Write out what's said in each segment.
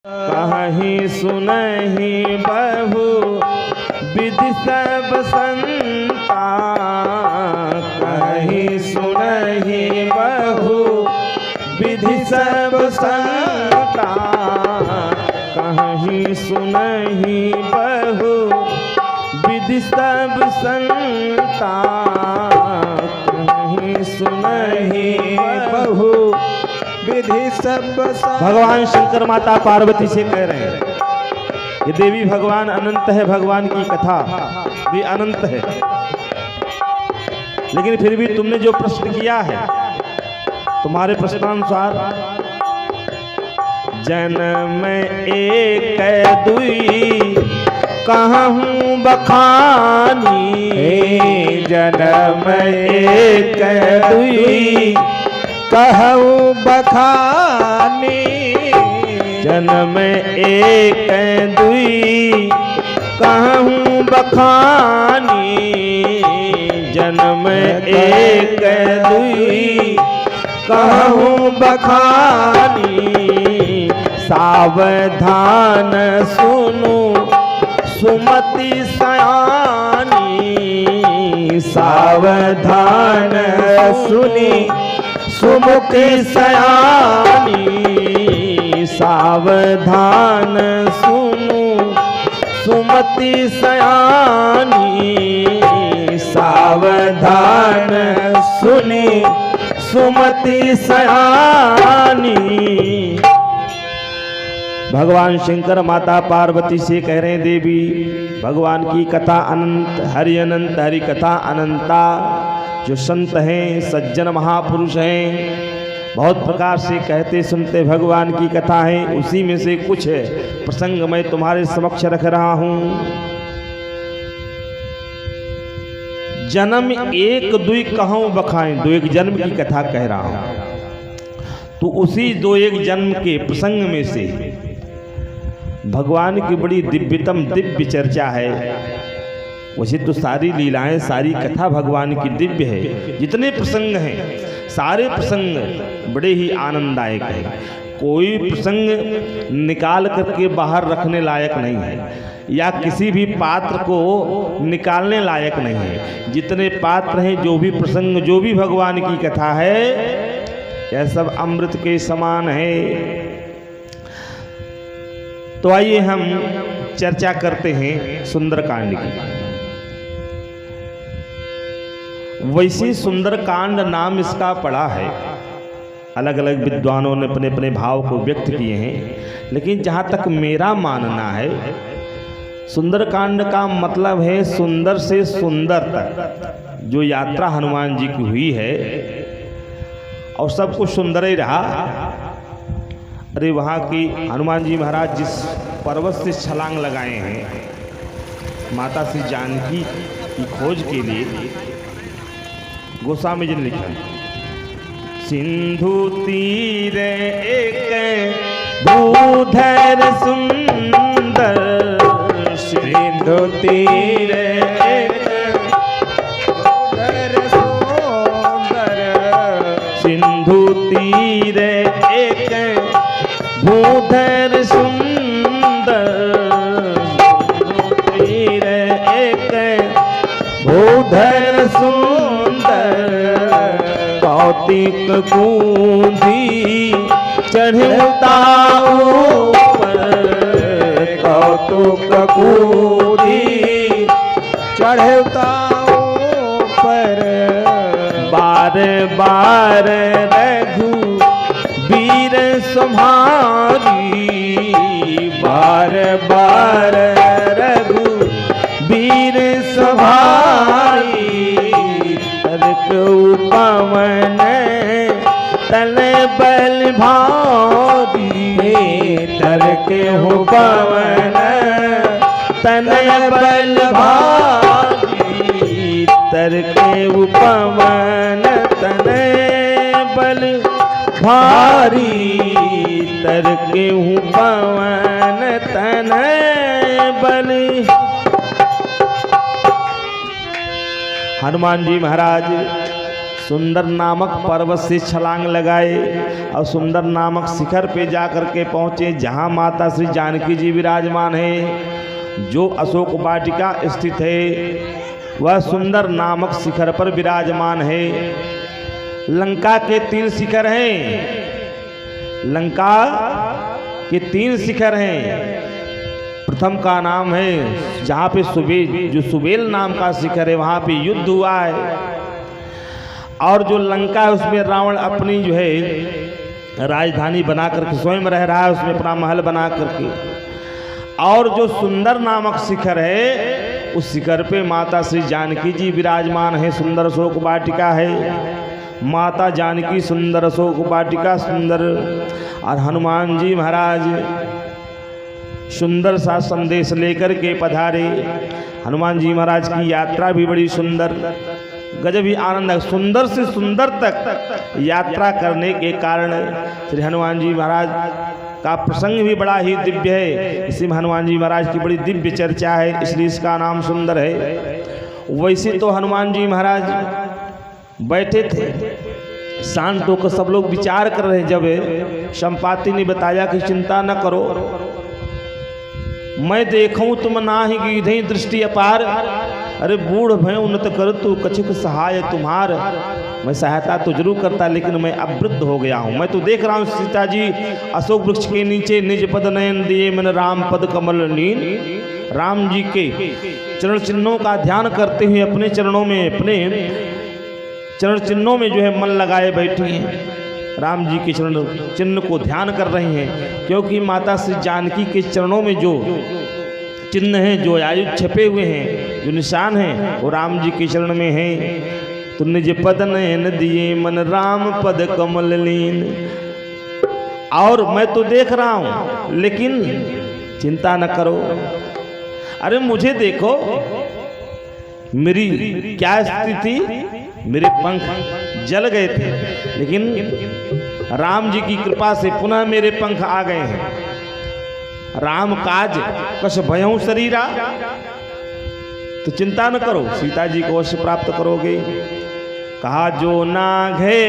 कहीं सुनहि बहु विधि सब संता, कहीं सुनहि बहु विधि सब संता, कहीं सुनहि बहु विधि सब संता, कहीं सुनहि बहु विधि सब। भगवान शंकर माता पार्वती से कह रहे हैं ये देवी भगवान अनंत है, भगवान की कथा भी अनंत है, लेकिन फिर भी तुमने जो प्रश्न किया है तुम्हारे प्रश्नानुसार जन्म एक दुई कहूँ बखानी, जन्म एक दुई कहूँ बखानी, जन्म एक दुई कहूँ बखानी, जन्म एक दुई कहूँ बखानी, सावधान सुनु सुमति सयानी, सावधान सुनी सुमुखी सयानी, सावधान सुनु सुमति सयानी, सावधान सुनी सुमति सयानी। भगवान शंकर माता पार्वती से कह रहे हैं देवी भगवान की कथा अनंत, हरि अनंत, हरि कथा अनंता। जो संत हैं सज्जन महापुरुष हैं बहुत प्रकार से कहते सुनते भगवान की कथा है, उसी में से कुछ प्रसंग मैं तुम्हारे समक्ष रख रहा हूं। जन्म एक दुई कहूं बखाएं, दो एक जन्म की कथा कह रहा हूं। तो उसी दो एक जन्म के प्रसंग में से भगवान की बड़ी दिव्यतम दिव्य चर्चा है। वैसे तो सारी लीलाएं सारी कथा भगवान की दिव्य है, जितने प्रसंग हैं सारे प्रसंग बड़े ही आनंददायक हैं। कोई प्रसंग निकाल करके बाहर रखने लायक नहीं है या किसी भी पात्र को निकालने लायक नहीं है। जितने पात्र हैं जो भी प्रसंग जो भी भगवान की कथा है यह सब अमृत के समान है। तो आइए हम चर्चा करते हैं सुंदरकांड की। वैसे सुंदरकांड नाम इसका पड़ा है, अलग अलग विद्वानों ने अपने अपने भाव को व्यक्त किए हैं, लेकिन जहाँ तक मेरा मानना है सुंदरकांड का मतलब है सुंदर से सुंदर तक। जो यात्रा हनुमान जी की हुई है और सब कुछ सुंदर ही रहा। अरे वहाँ की हनुमान जी महाराज जिस पर्वत से छलांग लगाए हैं माता श्री जानकी की खोज के लिए, गोस्वामी जी ने लिखा है सिंधु तीर एक भूधर सुंदर, सिंधु तीर एक भूधर सुंदर, सिंधु तीर एक भूधर सुंदर, सिंधु तीर एक भूधर सुंदर, कौतिक कूंधी चढ़ता ऊपर, कौतुक कूंधी चढ़ता ऊपर, बार बार रघु वीर सम्हारी, बार बार रघु वीर सम्हारी, तर्क उपवन तल बल भारी, तर्क उपवन तल बल भारी, तर्क उपवन तल बल भारी, तर्क उपवन तल बल। हनुमान जी महाराज सुंदर नामक पर्वत से छलांग लगाए और सुंदर नामक शिखर पे जाकर के पहुँचे, जहाँ माता श्री जानकी जी विराजमान है। जो अशोक वाटिका स्थित है वह सुंदर नामक शिखर पर विराजमान है। लंका के 3 शिखर हैं। लंका के 3 शिखर हैं। प्रथम का नाम है जहाँ पे सुबेल, जो सुबेल नाम का शिखर है, वहाँ पे युद्ध हुआ है। और जो लंका है उसमें रावण अपनी जो है राजधानी बना करके स्वयं रह रहा है, उसमें अपना महल बना करके। और जो सुंदर नामक शिखर है, उस शिखर पे माता श्री जानकी जी विराजमान है। सुंदर अशोक वाटिका है। माता जानकी सुंदर अशोक वाटिका सुंदर, और हनुमान जी महाराज सुंदर सा संदेश लेकर के पधारे। हनुमान जी महाराज की यात्रा भी बड़ी सुंदर, गजब ही आनंद है। सुंदर से सुंदर तक यात्रा करने के कारण श्री हनुमान जी महाराज का प्रसंग भी बड़ा ही दिव्य है। इसी में हनुमान जी महाराज की बड़ी दिव्य चर्चा है, इसलिए इसका नाम सुंदर है। वैसे तो हनुमान जी महाराज बैठे थे, शांत होकर सब लोग विचार कर रहे। जब संपाति ने बताया कि चिंता न करो, मैं देखूं तुम ना ही गिधई दृष्टि अपार, अरे बूढ़ भय उन्नत कर तू कछुक सहाय तुम्हार। मैं सहायता तो जरूर करता, लेकिन मैं अब वृद्ध हो गया हूँ। मैं तो देख रहा हूँ सीता जी अशोक वृक्ष के नीचे निज पद नयन दिए मन राम पद कमल नीन। राम जी के चरण चिन्हों का ध्यान करते हुए अपने चरणों में, अपने चरण चिन्हों में जो है मन लगाए बैठी हैं। राम जी के चरण चिन्ह को ध्यान कर रही हैं, क्योंकि माता श्री जानकी के चरणों में जो चिन्ह हैं, जो आयुध छपे हुए हैं, जो निशान हैं, वो राम जी के चरण में हैं। तो निज पद नयन दिए मन राम पद कमल लीन। और मैं तो देख रहा हूं, लेकिन चिंता न करो। अरे मुझे देखो, मेरी क्या स्थिति, मेरे पंख जल गए थे, लेकिन राम जी की कृपा से पुनः मेरे पंख आ गए हैं। राम काज कश भयं शरीरा, तो चिंता न करो, सीता जी को अवश्य प्राप्त करोगे। कहा जो नाघे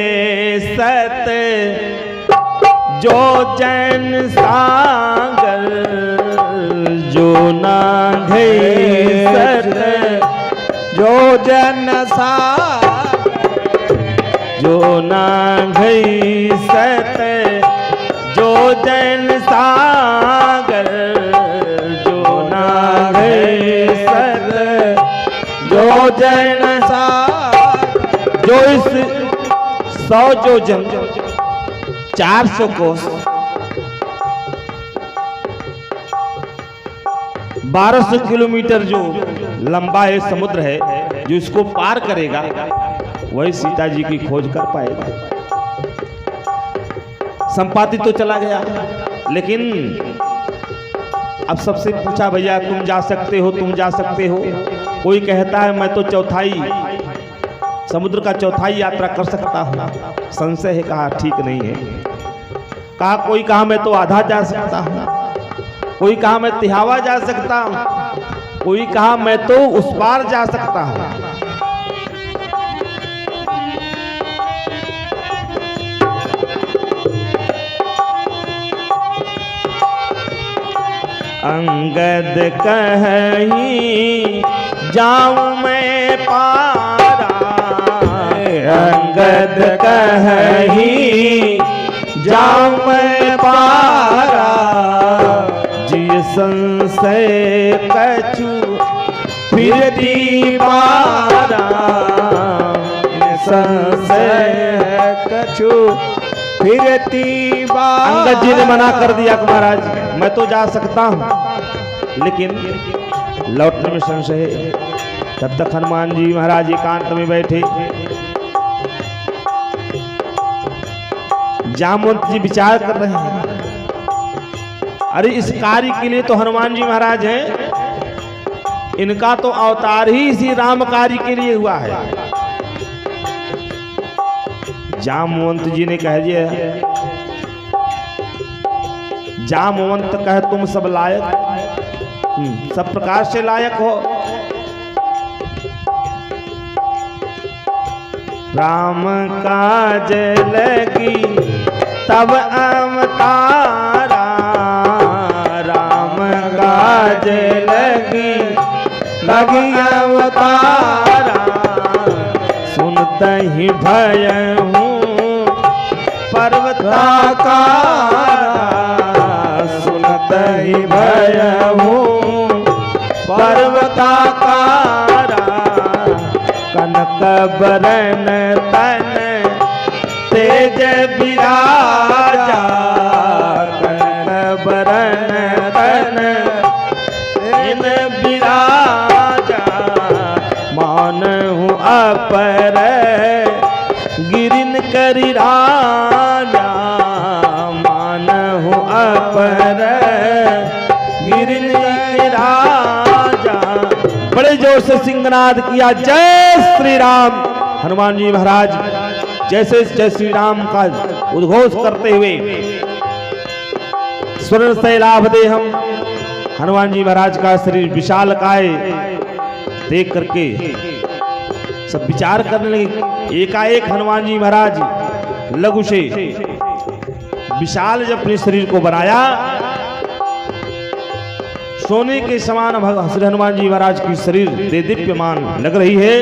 सत जो जैन सागर, जो नाघे सत जो जन सागर, जो नाघे सत जो जैन सागर, जो नाघे सत जो जैन सागर। जो इस 100 योजन 400 कोस 1200 किलोमीटर जो लंबा है समुद्र है, जो इसको पार करेगा वही सीता जी की खोज कर पाएगा। संपाति तो चला गया, लेकिन अब सबसे पूछा, भैया तुम जा सकते हो, तुम जा सकते हो। कोई कहता है मैं तो चौथाई समुद्र का चौथाई यात्रा कर सकता हूँ। संशय है, कहा ठीक नहीं है। कहा कोई कहा मैं तो आधा जा सकता हूँ, कोई कहा मैं तिहावा जा सकता हूँ, कोई कहा मैं तो उस पार जा सकता हूँ। अंगद कहीं जाऊं मैं पारा, अंगद कहीं जाऊं मैं पारा। जिय संशय कछु फिर दीवारा, संशय कछु फिर दीवारा। अंगद जी ने मना कर दिया कि महाराज मैं तो जा सकता हूँ, लेकिन लौटने में संशय है। तब तक हनुमान जी महाराज एकांत में बैठे। जामवंत जी विचार कर रहे हैं, अरे इस कार्य के लिए तो हनुमान जी महाराज हैं, इनका तो अवतार ही इसी राम कार्य के लिए हुआ है। जामवंत जी ने कह दिया, जामवंत कहे तुम सब लायक, सब प्रकार से लायक हो। राम काज लगी तब अवतारा, राम काज लगी अवतारा, सुनत ही भय हूँ पर्वताकारा, सुनत ही भय हूँ पर्वताकारा, कनक बरन तन तेज विराजा, कनक बरन तन इन विराजा, मान हूँ अपर गिरिन करी राजा, मान हूँ अपर गिरिन करी राजा। बड़े जोर से सिंहनाद किया, जय श्री राम। हनुमान जी महाराज जैसे जय श्री राम का उद्घोष करते हुए स्वर्ण शैलाभ दे हम हनुमान जी महाराज का शरीर विशाल काय देख करके सब विचार करने लगे। एकाएक हनुमान जी महाराज लघु से विशाल जब अपने शरीर को बनाया, सोने के समान श्री हनुमान जी महाराज की शरीर दिव्यमान लग रही है।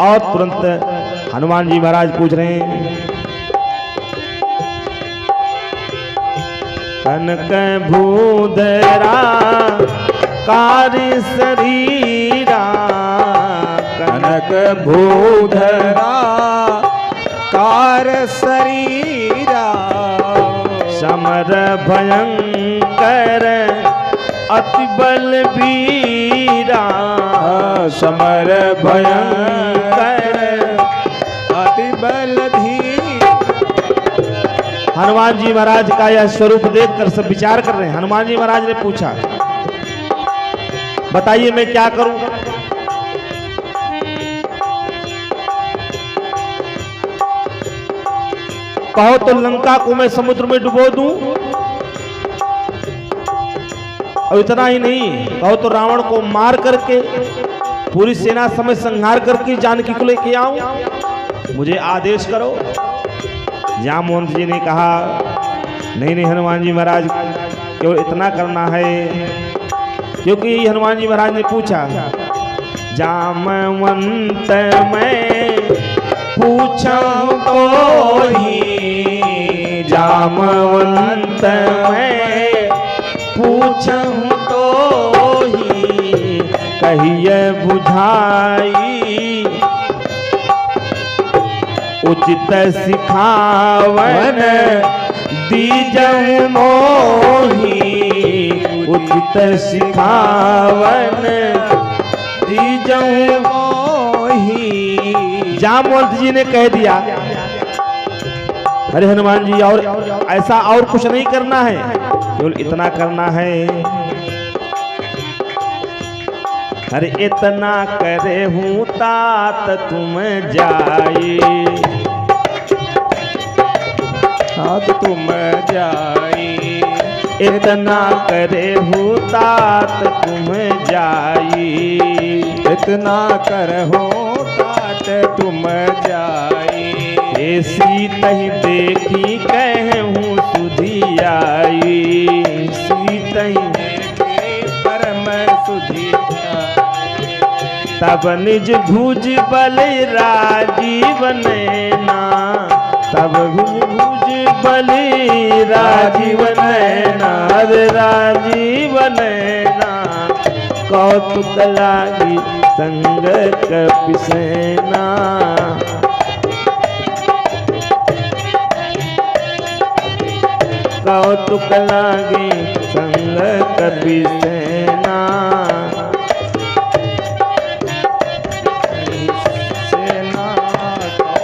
और तुरंत हनुमान जी महाराज पूछ रहे हैं, कनक भूधरा कार्य शरीरा, कनक भूधरा कार्य शरीरा, समर भयंकर अति बलबीरा, समर भयंकर अति बलधीरा। हनुमान जी महाराज का यह स्वरूप देखकर सब विचार कर रहे हैं। हनुमान जी महाराज ने पूछा, बताइए मैं क्या करूं? कहो तो लंका को मैं समुद्र में डुबो दूं, और इतना ही नहीं, कहो तो रावण को मार करके पूरी सेना समेत संहार करके जानकी को लेके आऊं, मुझे आदेश करो। जामवंत जी ने कहा, नहीं नहीं हनुमान जी महाराज, केवल इतना करना है। क्योंकि हनुमान जी महाराज ने पूछा, जामवंत मैं पूछूं तो ही, जामवंत मैं पूछूं तो ही, कहिए बुझाई उचित सिखावन दीजहु मोही, उचित सिखावन दीजहु मोही। जामवंत जी ने कह दिया, अरे हनुमान जी और ऐसा और कुछ नहीं करना है, केवल इतना करना है। अरे इतना करे हूँ तात तुम जाई, तात तुम जाई, इतना करे हूँ तात तुम जाई, इतना करहु तात तुम जाई, ऐसी तही देखी कहूँ सुधियाई, सीतही परम सुधियाई, तब निज भुज बल राजीव नैना, तब भुज बल राजीव नैना, राजीव नैना, कौतुक लागी संग कपिसेना, कौतुक लागी संग कपिसेना।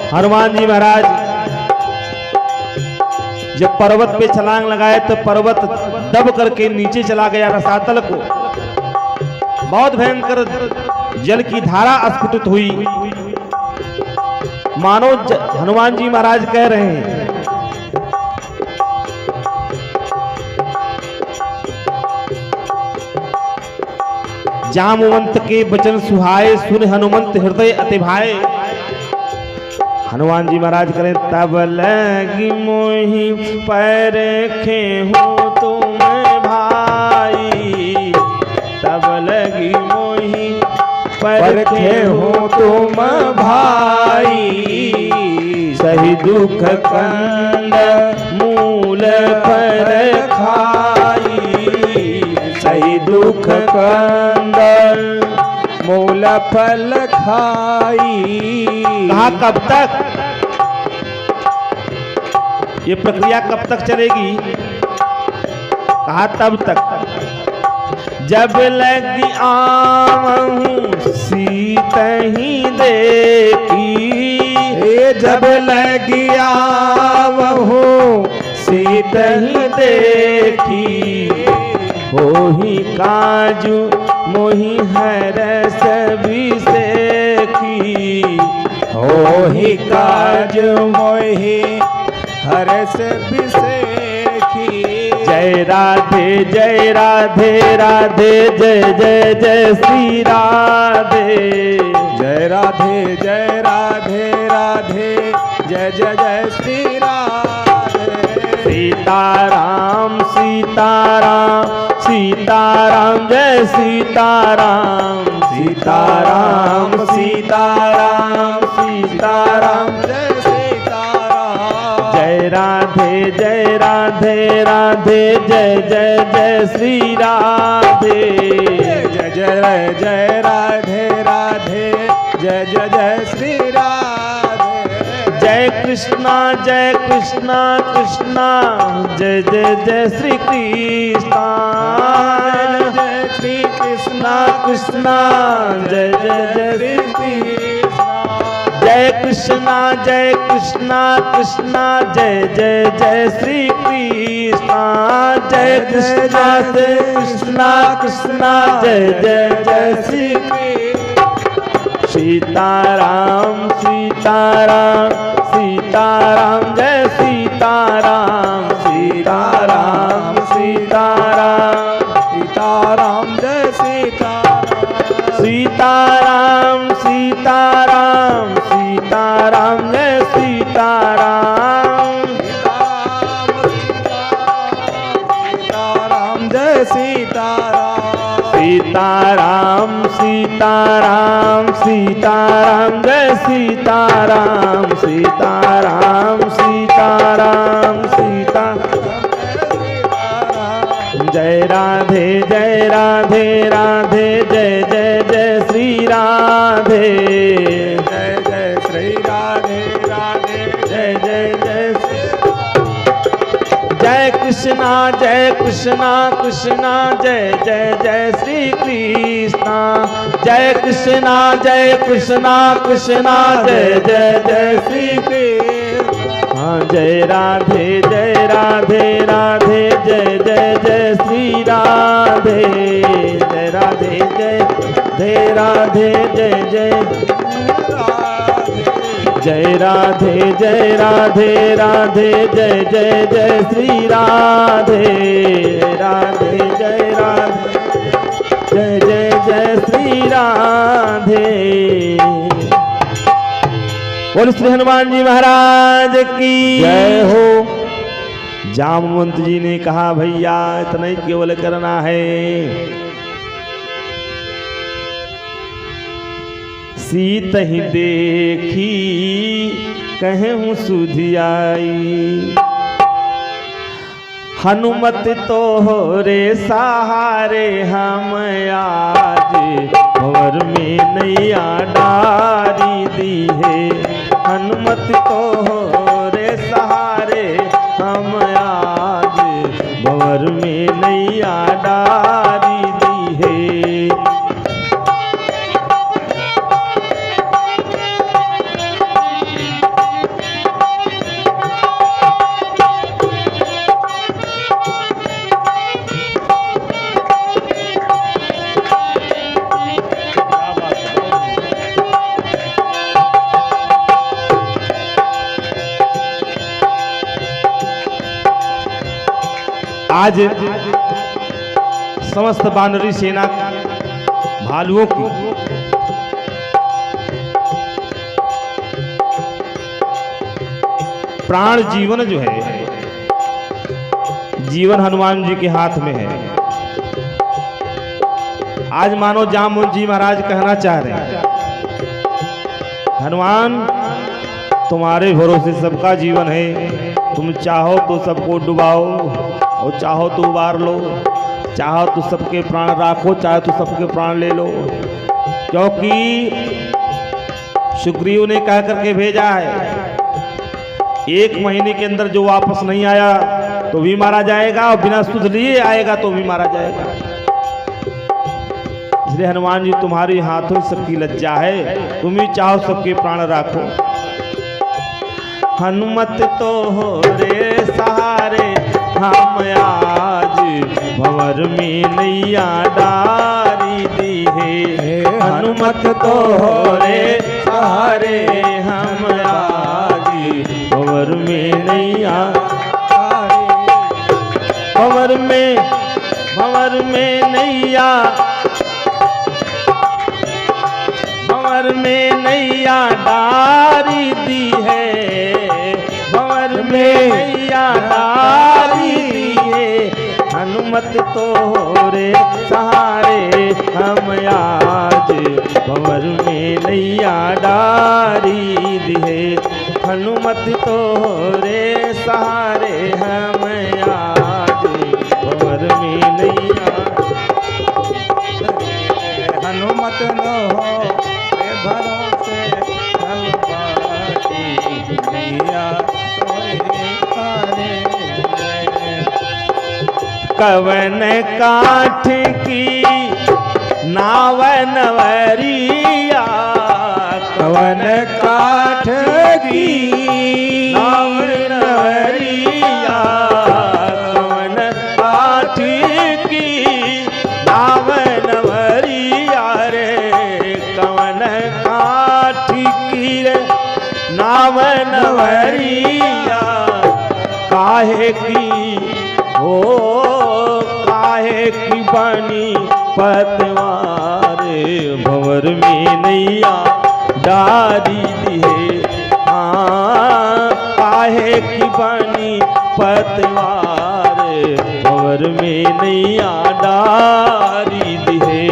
हनुमान जी महाराज जब पर्वत पे छलांग लगाए तो पर्वत दब करके नीचे चला गया रसातल को। बहुत भयंकर जल की धारा स्फुटित हुई। मानो हनुमान जी महाराज कह रहे हैं, जामवंत के वचन सुहाए, सुन हनुमंत हृदय अति भाए। हनुमान जी महाराज करें तब लगी मोही पैर हूँ तुम भाई, तब लगी मोही पैर हूँ तुम भाई, सही दुख कंड मूल पर खाई, सही दुख कंद मूल फल खाई। कहा कब तक ये प्रक्रिया कब तक चलेगी? कहा तब तक जब लगी आऊं सीत ही देखी, जब लगी आऊं सीत ही देखी, होही काजू मोही हरस बिसेखी, होही काजू मोही हरस बिसेखी। जय राधे जय राधे राधे जय जय जय श्री राधे, जय राधे जय राधे राधे जय जय जय श्री राधे। सीताराम सीताराम सीताराम जय सीताराम, सीताराम सीताराम सीताराम जय सीताराम। जय राधे जय राधे राधे जय जय जय श्री राधे, जय जय जय राधे राधे जय जय जय श्री राधे। जय कृष्णा कृष्णा जय जय जय श्री कृष्णा, जय श्री कृष्णा कृष्णा जय जय जय श्री कृष्णा। जय कृष्णा कृष्णा जय जय जय श्री कृष्णा, जय कृष्णा कृष्णा कृष्णा जय जय जय श्री कृष्ण। सीताराम सीताराम सीताराम जय सीताराम, सीताराम सीताराम सीताराम जय सीताराम। सीताराम सीताराम सीताराम जय सीताराम, सीताराम जय सीताराम। सीताराम सीताराम सीताराम जय सीताराम, सीताराम सीताराम सीताराम जय राधे जय राधे राधे जय जय जय श्री राधे, जय जय श्री राधे राधे जय जय जय श्री। जय कृष्णा कृष्णा जय जय जय श्री कृष्णा, जय कृष्णा कृष्णा जय जय जय श्री कृष्ण। हाँ जय राधे राधे जय जय जय श्री राधे, जय राधे जय राधे जय जय जय राधे राधे जय जय जय श्री राधे, राधे जय राधे जय जय जय श्री राधे। बोल श्री हनुमान जी महाराज की जय हो। जामवंत जी ने कहा भैया इतना ही केवल करना है, सीत ही देखी कहूँ सुधियाई, हनुमत तो हो रे सहारे हम आज, भंवर में नैया डारी दी है, हनुमत तो हो रे सहारे हम आज, भंवर में नैया डारी दी है। आज समस्त वानरी सेना भालुओं की प्राण जीवन जो है, जीवन हनुमान जी के हाथ में है। आज मानो जामुन जी महाराज कहना चाह रहे हैं, हनुमान तुम्हारे भरोसे सबका जीवन है, तुम चाहो तो सबको डुबाओ और चाहो तो उबार लो, चाहो तो सबके प्राण राखो, चाहे तो सबके प्राण ले लो। क्योंकि सुग्रीव ने कह करके भेजा है, 1 महीने के अंदर जो वापस नहीं आया तो भी मारा जाएगा, और बिना सुध लिए आएगा तो भी मारा जाएगा। इसलिए हनुमान जी तुम्हारे हाथों सबकी लज्जा है, तुम ही चाहो सबके प्राण राखो। हनुमत तो हो रे सहारे, हम आज भंवर में नैया डारी दी है। हनुमत तो हो रे सहारे, हम आज भंवर में नैया, भंवर में नैया, भंवर में नैया डारी दी है, भंवर में नैया डारी दी है। हनुमत तो हो रे सहारे, हम आज भंवर में नैया डारी दी है। हनुमत तो हो रे सहारे, हम आज भंवर में नैया, हनुमत न हो भरोसे कवन काठ की नाव नवरिया, कवन काठ की नाव नवरिया, कवन काठ की नाव नवरिया रे, कवन काठ की रे नाव नवरिया। काहे की हो काहे की बनी पतवार, भंवर में नैया डारी दी है। हाँ काहे की बनी पतवार, भंवर में नैया डारी दी है।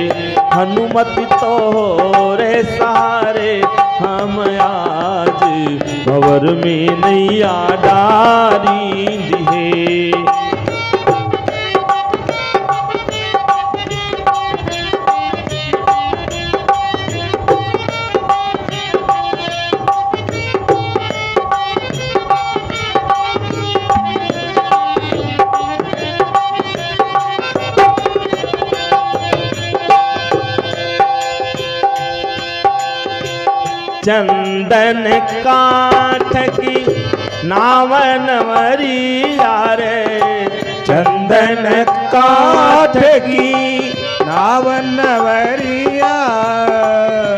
हनुमत तो रे सहारे, हम आज भंवर में नैया डारी दी है। चंदन काठ की नाव नवरिया रे, चंदन काठ की नाव नवरिया,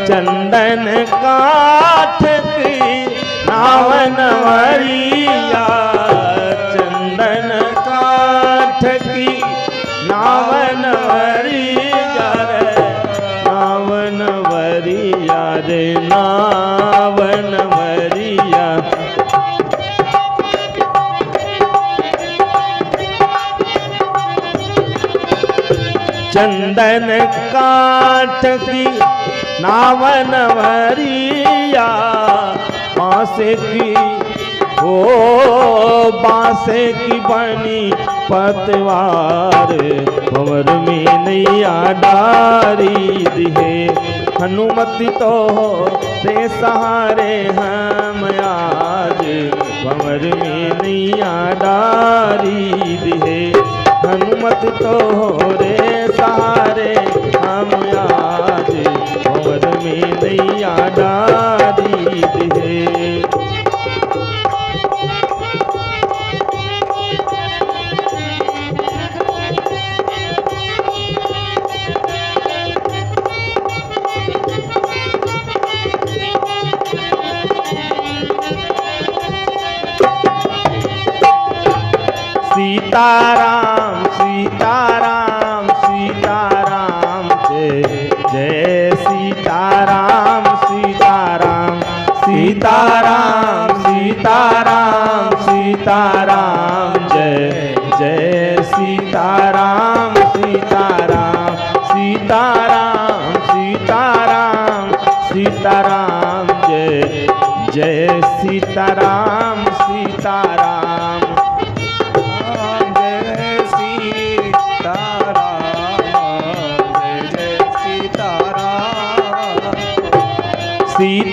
चंदन काठ की नाव नवरिया, चंदन काठ की नाव नवरिया रे, नाव नवरिया रे, नाव नवरिया। चंदन काठ की नाव नवरिया, बांसे की हो बांसे की बनी पतवार, भंवर में नैया डारी दी है। हनुमत तो रे सहारे, हम आज भंवर में नैया डारी दी है। हनुमत तो रे सहारे, हम आज भंवर में नैया डारी दी है। सीताराम सीताराम सीताराम जय जय सीताराम सीताराम सीताराम सीताराम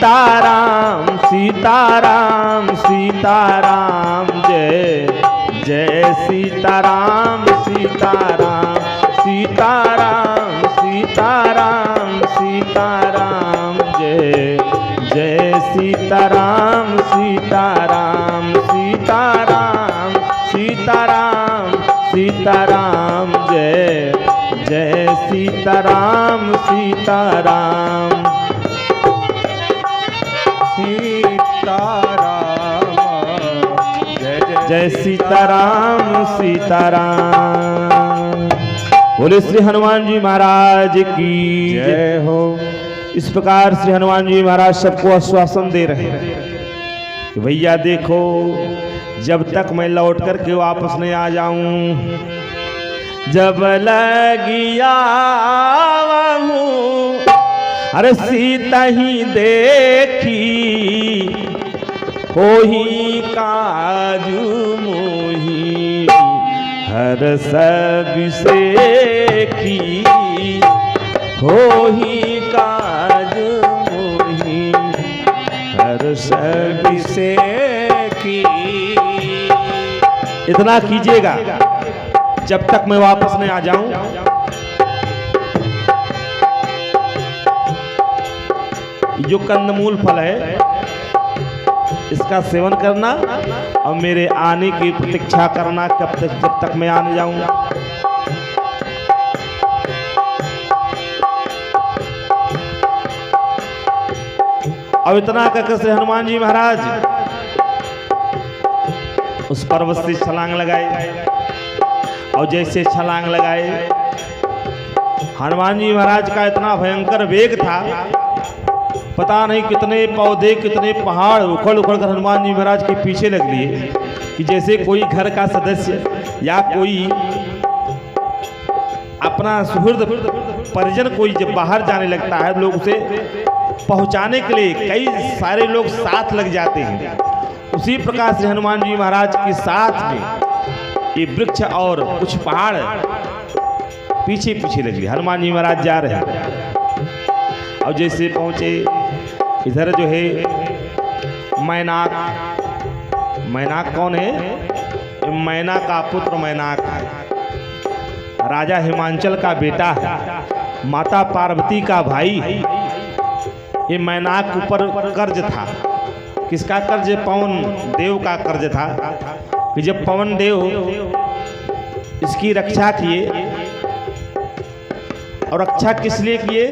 सीताराम सीताराम सीताराम जय जय सीताराम सीताराम सीताराम सीताराम सीताराम जय जय सीताराम सीताराम सीताराम सीताराम सीताराम जय जय सीताराम सीताराम सीताराम जय जय सीताराम सीताराम। बोले श्री हनुमान जी महाराज की जय हो। इस प्रकार श्री हनुमान जी महाराज सबको आश्वासन दे रहे हैं कि भैया देखो, जब तक मैं लौट करके वापस नहीं आ जाऊं, जब लगिया अरे सीता ही देखी होही काजू मोही हर सब से की होही काजू मोही हर सब से की। इतना कीजिएगा जब तक मैं वापस नहीं आ जाऊं। जो कंदमूल फल है इसका सेवन करना और मेरे आने की प्रतीक्षा करना कब तक, जब तक मैं आने जाऊंगा। अब इतना कहकर श्री हनुमान जी महाराज उस पर्वत से छलांग लगाए और जैसे छलांग लगाए, हनुमान जी महाराज का इतना भयंकर वेग था, पता नहीं कितने पौधे कितने पहाड़ उखड़ उखड़ कर हनुमान जी महाराज के पीछे लग लिए कि जैसे कोई घर का सदस्य या कोई अपना सुहृद परिजन कोई जब बाहर जाने लगता है, लोग उसे पहुंचाने के लिए कई सारे लोग साथ लग जाते हैं। उसी प्रकार से हनुमान जी महाराज के साथ में ये वृक्ष और कुछ पहाड़ पीछे पीछे लगे। हनुमान जी महाराज जा रहे हैं और जैसे पहुंचे इधर जो है मैनाक, मैनाक कौन है? मैना का पुत्र मैनाक है, राजा हिमांचल का बेटा है, माता पार्वती का भाई है। ये मैनाक ऊपर कर्ज था। किसका कर्ज? पवन देव का कर्ज था कि जब पवन देव इसकी रक्षा किए, और रक्षा किस लिए किए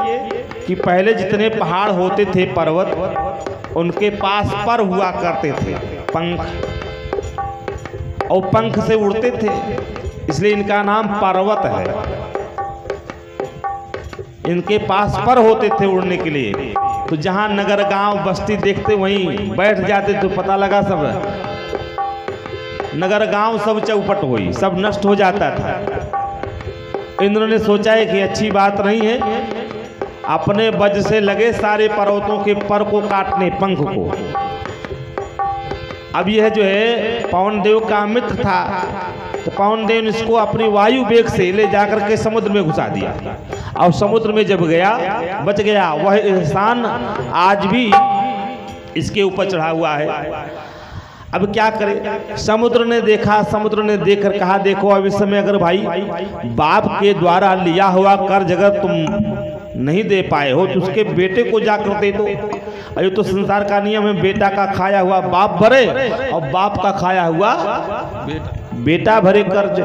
कि पहले जितने पहाड़ होते थे पर्वत, उनके पास पर हुआ करते थे पंख, और पंख से उड़ते थे, इसलिए इनका नाम पर्वत है। इनके पास पर होते थे उड़ने के लिए, तो जहां नगर गांव बस्ती देखते वहीं बैठ जाते, तो पता लगा सब नगर गांव सब चौपट हुई, सब नष्ट हो जाता था। इंद्र ने सोचा है कि अच्छी बात नहीं है, अपने वज से लगे सारे पर्वतों के पर को काटने, पंख को। अब यह जो है पवन देव का मित्र था, तो पवन देव ने इसको अपनी वायु वेग से ले जाकर के समुद्र में घुसा दिया, और समुद्र में जब गया बच गया। वह एहसान आज भी इसके ऊपर चढ़ा हुआ है। अब क्या करे? समुद्र ने देखा, समुद्र ने देखकर कहा, देखो अब इस समय अगर भाई बाप के द्वारा लिया हुआ कर्ज अगर तुम नहीं दे पाए हो तो उसके बेटे को जाकर दे दो। अरे तो संसार का नियम है, बेटा का खाया हुआ बाप भरे और बाप का खाया हुआ बेटा भरे कर्ज।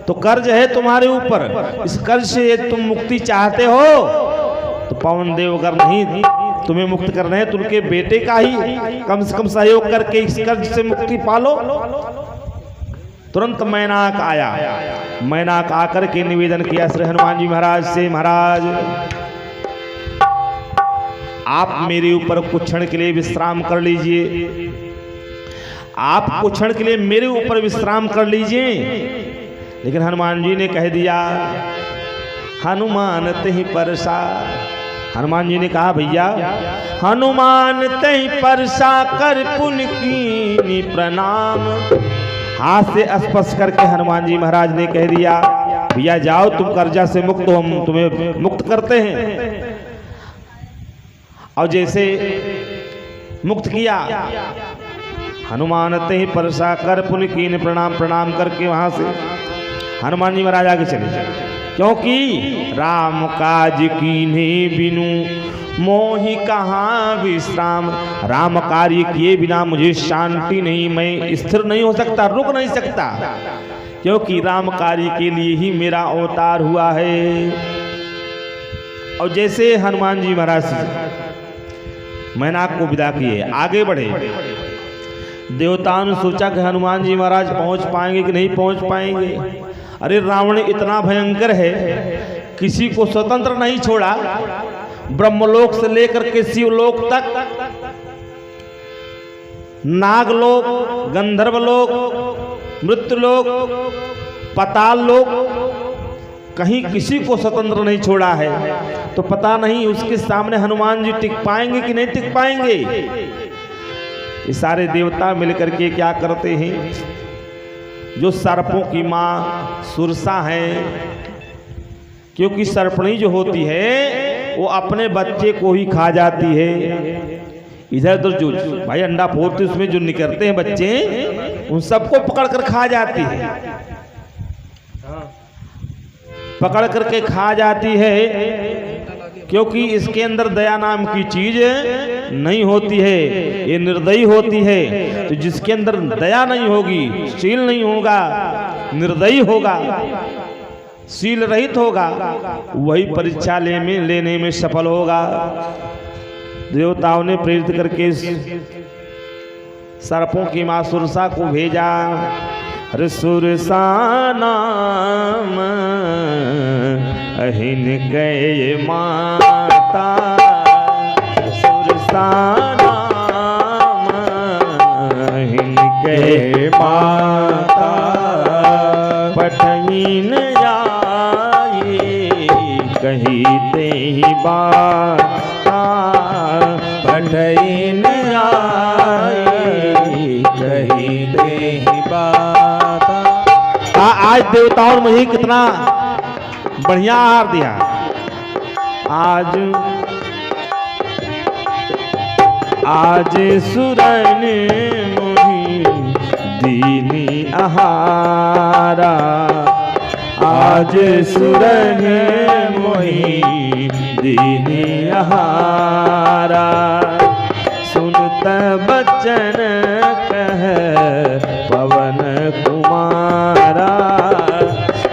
तो कर्ज है तुम्हारे ऊपर, इस कर्ज से तुम मुक्ति चाहते हो तो पवन देव अगर नहीं तुम्हें मुक्त करना है तो उनके बेटे का ही कम से कम सहयोग करके इस कर्ज से मुक्ति पालो। तुरंत मैनाक आया, मैनाक आकर के निवेदन किया श्री हनुमान जी महाराज से, महाराज आप मेरे ऊपर कुछ क्षण के लिए विश्राम कर लीजिए, आप कुछ क्षण के लिए मेरे ऊपर विश्राम कर लीजिए। लेकिन हनुमान जी ने कह दिया, हनुमान तहि परसा। हनुमान जी ने कहा, भैया हनुमान तहि परसा कर पुन कीनी प्रणाम। हाथ से स्पर्श करके हनुमान जी महाराज ने कह दिया, भैया जाओ तुम कर्जा से मुक्त हो, हम तुम्हें मुक्त करते हैं। और जैसे मुक्त किया। हनुमान ते परसा कर पुन कीन प्रणाम, प्रणाम करके वहां से हनुमान जी महाराज आगे चले, क्योंकि राम काज कीन्हे बिनु मोहि कहाँ विश्राम। राम कार्य किए बिना मुझे शांति नहीं, मैं स्थिर नहीं हो सकता, रुक नहीं सकता, क्योंकि राम कार्य के लिए ही मेरा अवतार हुआ है। और जैसे हनुमान जी महाराज मैनाक को विदा किए, आगे बढ़े, देवताओं ने सोचा कि हनुमान जी महाराज पहुंच पाएंगे कि नहीं पहुंच पाएंगे। अरे रावण इतना भयंकर है, किसी को स्वतंत्र नहीं छोड़ा, ब्रह्मलोक से लेकर के शिवलोक तक, नागलोक, गंधर्वलोक, मृत्युलोक, पाताल लोक, कहीं किसी को स्वतंत्र नहीं छोड़ा है। तो पता नहीं उसके सामने हनुमान जी टिक पाएंगे कि नहीं टिक पाएंगे। ये सारे देवता मिलकर के क्या करते हैं, जो सर्पों की माँ सुरसा है, क्योंकि सर्पणी जो होती है वो अपने बच्चे को ही खा जाती है। इधर उधर जो भाई अंडा फोड़ते उसमें जो निकलते हैं बच्चे, उन सबको पकड़ कर खा जाती है, पकड़ करके खा जाती है, क्योंकि इसके अंदर दया नाम की चीज नहीं होती है, ये निर्दयी होती है। तो जिसके अंदर दया नहीं होगी, शील नहीं होगा, निर्दयी होगा, शील रहित होगा, वही परीक्षा लेने में सफल होगा। देवताओं ने प्रेरित करके सर्पों की मां सुरसा को भेजा। अरे सुरसा नाम अहिन गए माता, सुरसा नाम अहिन गए माता, पठहीन जाए कही ते ही बाता, पठहीन जाए कही ते ही बाता। आज देवताओं ने मुझे कितना बढ़िया आहार दिया। आज सुरन मुहि दीनी आहारा, आज सुरन मुहि दीनी आहारा, सुनत बचन कह पवन कुमारा,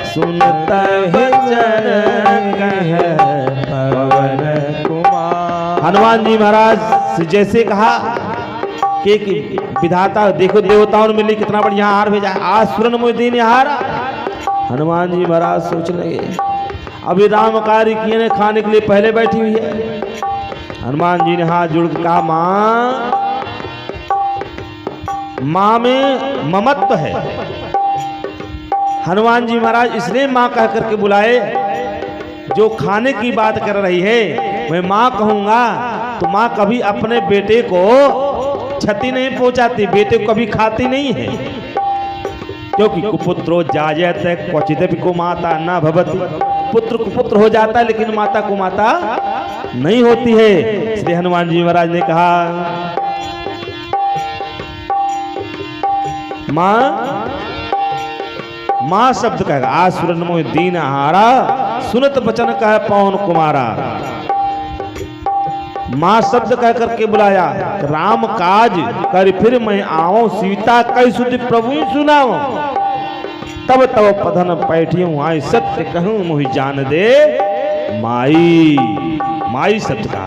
सुनत वचन कह पवन कुमार। हनुमान जी महाराज जैसे कहा कि विधाता देखो देवताओं ने मिली कितना बढ़िया आहार भेजा, आज सुरन मुहि आहार। हनुमान जी महाराज सोचने लगे, अभी राम कार्य किए ने खाने के लिए पहले बैठी हुई है। हनुमान जी ने हाथ जोड़ के कहा, मां में ममत्व है। हनुमान जी महाराज इसलिए मां कह करके बुलाए, जो खाने की बात कर रही है मैं मां कहूंगा तो मां कभी अपने बेटे को क्षति नहीं पहुंचाती, बेटे को कभी खाती नहीं है, क्योंकि कुपुत्रो जायत क्वचिदपि को माता न भवति। पुत्र कुपुत्र हो जाता है लेकिन माता को माता नहीं होती है। इसलिए हनुमान जी महाराज ने कहा, मां शब्द कहेगा, आज सुरन मुहि दीन आहारा, सुनत बचन कह पवन कुमारा। मां शब्द कह करके बुलाया, राम काज कर फिर मैं आओ, सीता कई सुधि प्रभु ही सुनाओ, तब तब पधन पैठियों आई, सत्य कहूं मुहि जान दे माई। माई शब्द का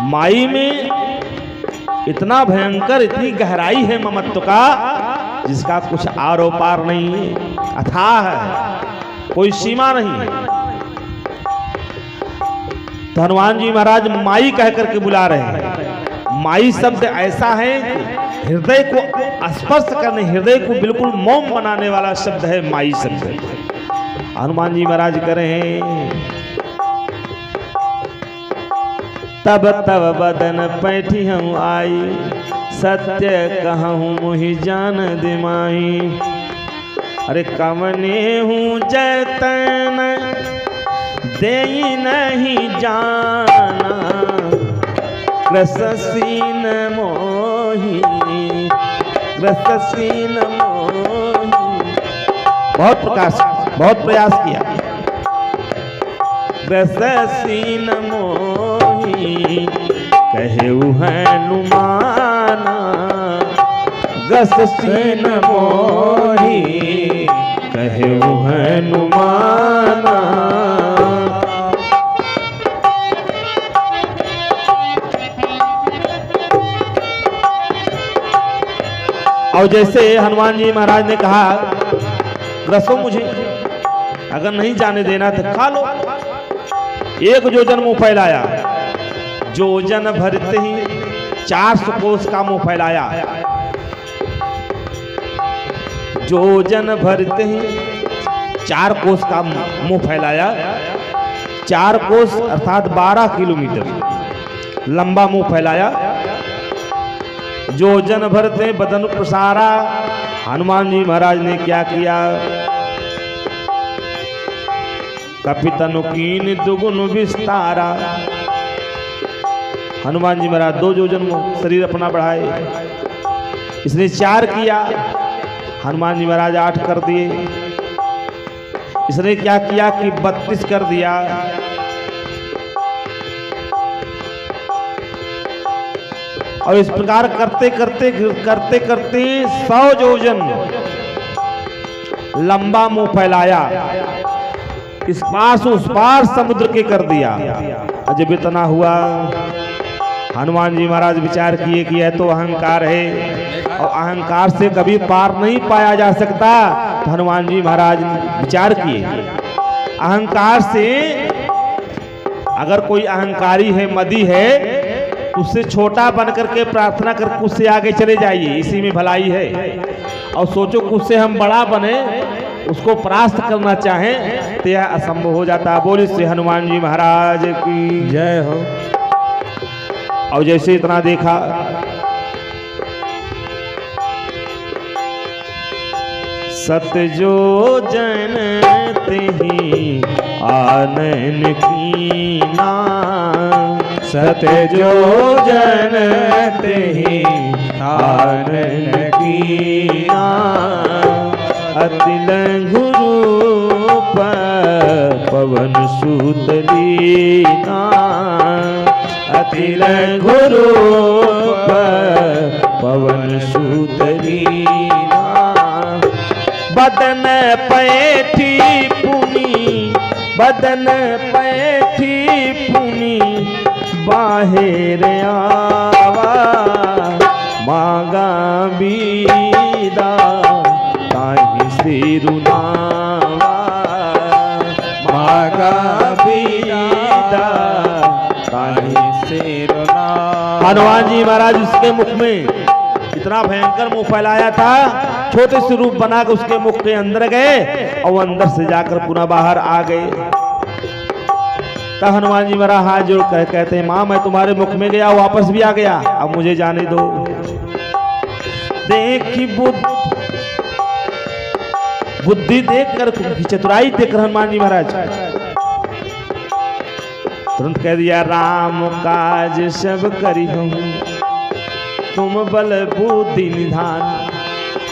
माई में इतना भयंकर, इतनी गहराई है ममत्व का, जिसका कुछ आरो पार नहीं है, अथाह है, कोई सीमा नहीं है। तो हनुमान जी महाराज माई कह करके बुला रहे हैं। माई शब्द ऐसा है कि हृदय को स्पर्श करने, हृदय को बिल्कुल मौन बनाने वाला शब्द है माई शब्द। हनुमान जी महाराज कह रहे हैं, तब तब बदन पैठी हम आई, सत्य कहूँ मुहि जान दिमाई। अरे कवने हूँ जैतन दे नहीं जाना, ग्रससीन मोही, ग्रससीन मोही। बहुत प्रयास किया। ग्रससीन मोही कहेउ हनुमाना, ग्रससीन मोही कहेउ हनुमाना। और जैसे हनुमान जी महाराज ने कहा ग्रसो मुझे, अगर नहीं जाने देना तो खा लो। एक योजन मुंह फैलाया, योजन भरते ही 400 कोस का मुंह फैलाया। योजन भरते ही 4 कोस का मुंह फैलाया। 4 कोस अर्थात 12 किलोमीटर लंबा मुंह फैलाया। योजन भरते बदन प्रसारा। हनुमान जी महाराज ने क्या किया? कपितनु कीन दुगुन विस्तारा। हनुमान जी महाराज 2 योजन शरीर अपना बढ़ाए, इसने 4 किया। हनुमान जी महाराज 8 कर दिए। इसने क्या किया कि 32 कर दिया। और इस प्रकार करते करते 100 योजन लंबा मुंह फैलाया, इस पार से उस पार समुद्र के कर दिया। जब इतना हुआ, हनुमान जी महाराज विचार किए कि यह तो अहंकार है और अहंकार से कभी पार नहीं पाया जा सकता। तो हनुमान जी महाराज विचार किए, अहंकार से अगर कोई अहंकारी है, मदी है, उससे छोटा बन करके प्रार्थना कर उससे आगे चले जाइए, इसी में भलाई है। और सोचो कि उससे हम बड़ा बने, उसको परास्त करना चाहें तो यह असंभव हो जाता। बोले श्री हनुमान जी महाराज की जय हो। और जैसे इतना देखा, सतयोजन तेहि आनन कीना, सतयोजन तेहि आनन कीना। अति लघु रूप पवन सुत लीना, अति लघु रूप पवन सुत लीना। बदन पैठी पुनी, बदन पैठी पुनी बाहेर आवा। मांगा बीदा ताहि सिरुनावा, मांगा बीदा ताहि सिरुनावा। हनुमान जी महाराज उसके मुख में इतना भयंकर मुंह फैलाया था, छोटे से रूप बनाकर उसके मुख के अंदर गए और अंदर से जाकर पुनः बाहर आ गए। तब हनुमान जी महाराज हाथ जोड़ कर कहते हैं, मां मैं तुम्हारे मुख में गया, वापस भी आ गया, अब मुझे जाने दो। देखी बुद्धि देखकर, चतुराई देखकर हनुमान जी महाराज तुरंत कह दिया, राम काज सब करी हूं, तुम बल बुद्धि निधान।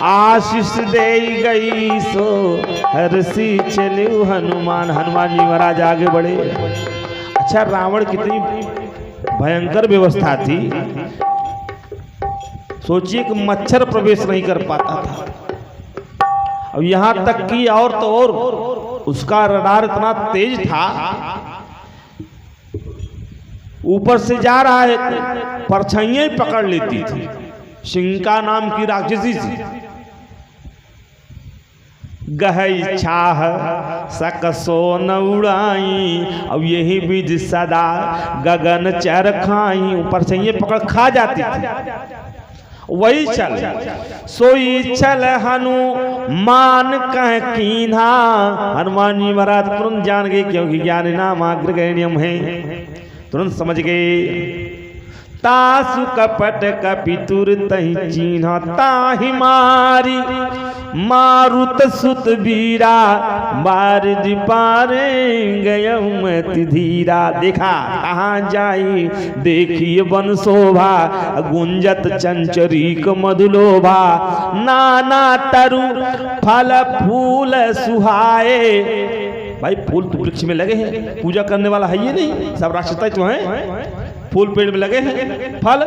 आशीष दे गई सो हरसी चलू हनुमान। हनुमान जी महाराज आगे बढ़े। अच्छा, रावण कितनी भयंकर व्यवस्था थी। सोचिए कि मच्छर प्रवेश नहीं कर पाता था। अब यहां तक कि और तो और उसका रडार इतना तेज था, ऊपर से जा रहा है, परछाइयां पकड़ लेती थी। शिंका नाम की राक्षसी थी। गहई छाह सकसो न उड़ाई, अब यही बीज सदा गगन चर खाई। ऊपर से ये पकड़ खा जाती थी। वही चल सोई चल हनुमान कह कीन्हा। हनुमान जी महाराज तुरंत जान गए, क्योंकि ज्ञान नाम अग्रगण्यम है, तुरंत समझ गए। तासु कपट कपितुर तहि चीन्हा, ताहि मारी मारुत सुत बीरा बारिज पारे गयमति धीरा। देखा कहाँ जाई देखिए वन शोभा गुंजत चंचरीक मधुलोभा। नाना तरु फल फूल सुहाए। भाई फूल तो वृक्ष में लगे हैं, पूजा करने वाला है ये नहीं, सब राक्षस तो हैं। फूल पेड़ में लगे हैं, फल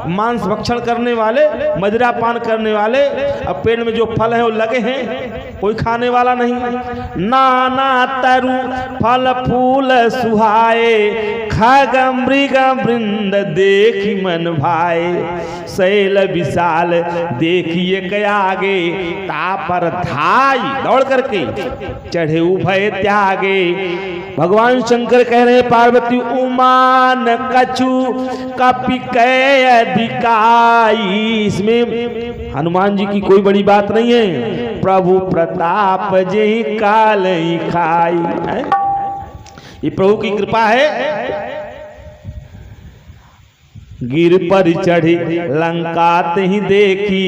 मांस भक्षण करने वाले, मदिरा पान करने वाले, अब पेड़ में जो फल है वो लगे हैं, कोई खाने वाला नहीं। नाना तरु फल फूल सुहाए खग मृग वृंद देखी मन भाए। शैल विशाल देखिए कया आगे तापर धाई दौड़ करके चढ़े उभय त्यागे। भगवान शंकर कह रहे पार्वती उमान कछु कपि कै अधिकाई। इसमें हनुमान जी की कोई बड़ी बात नहीं है, प्रभु प्रताप जय काल खाई है। ये प्रभु की कृपा है। गिर पर चढ़ी लंका ही देखी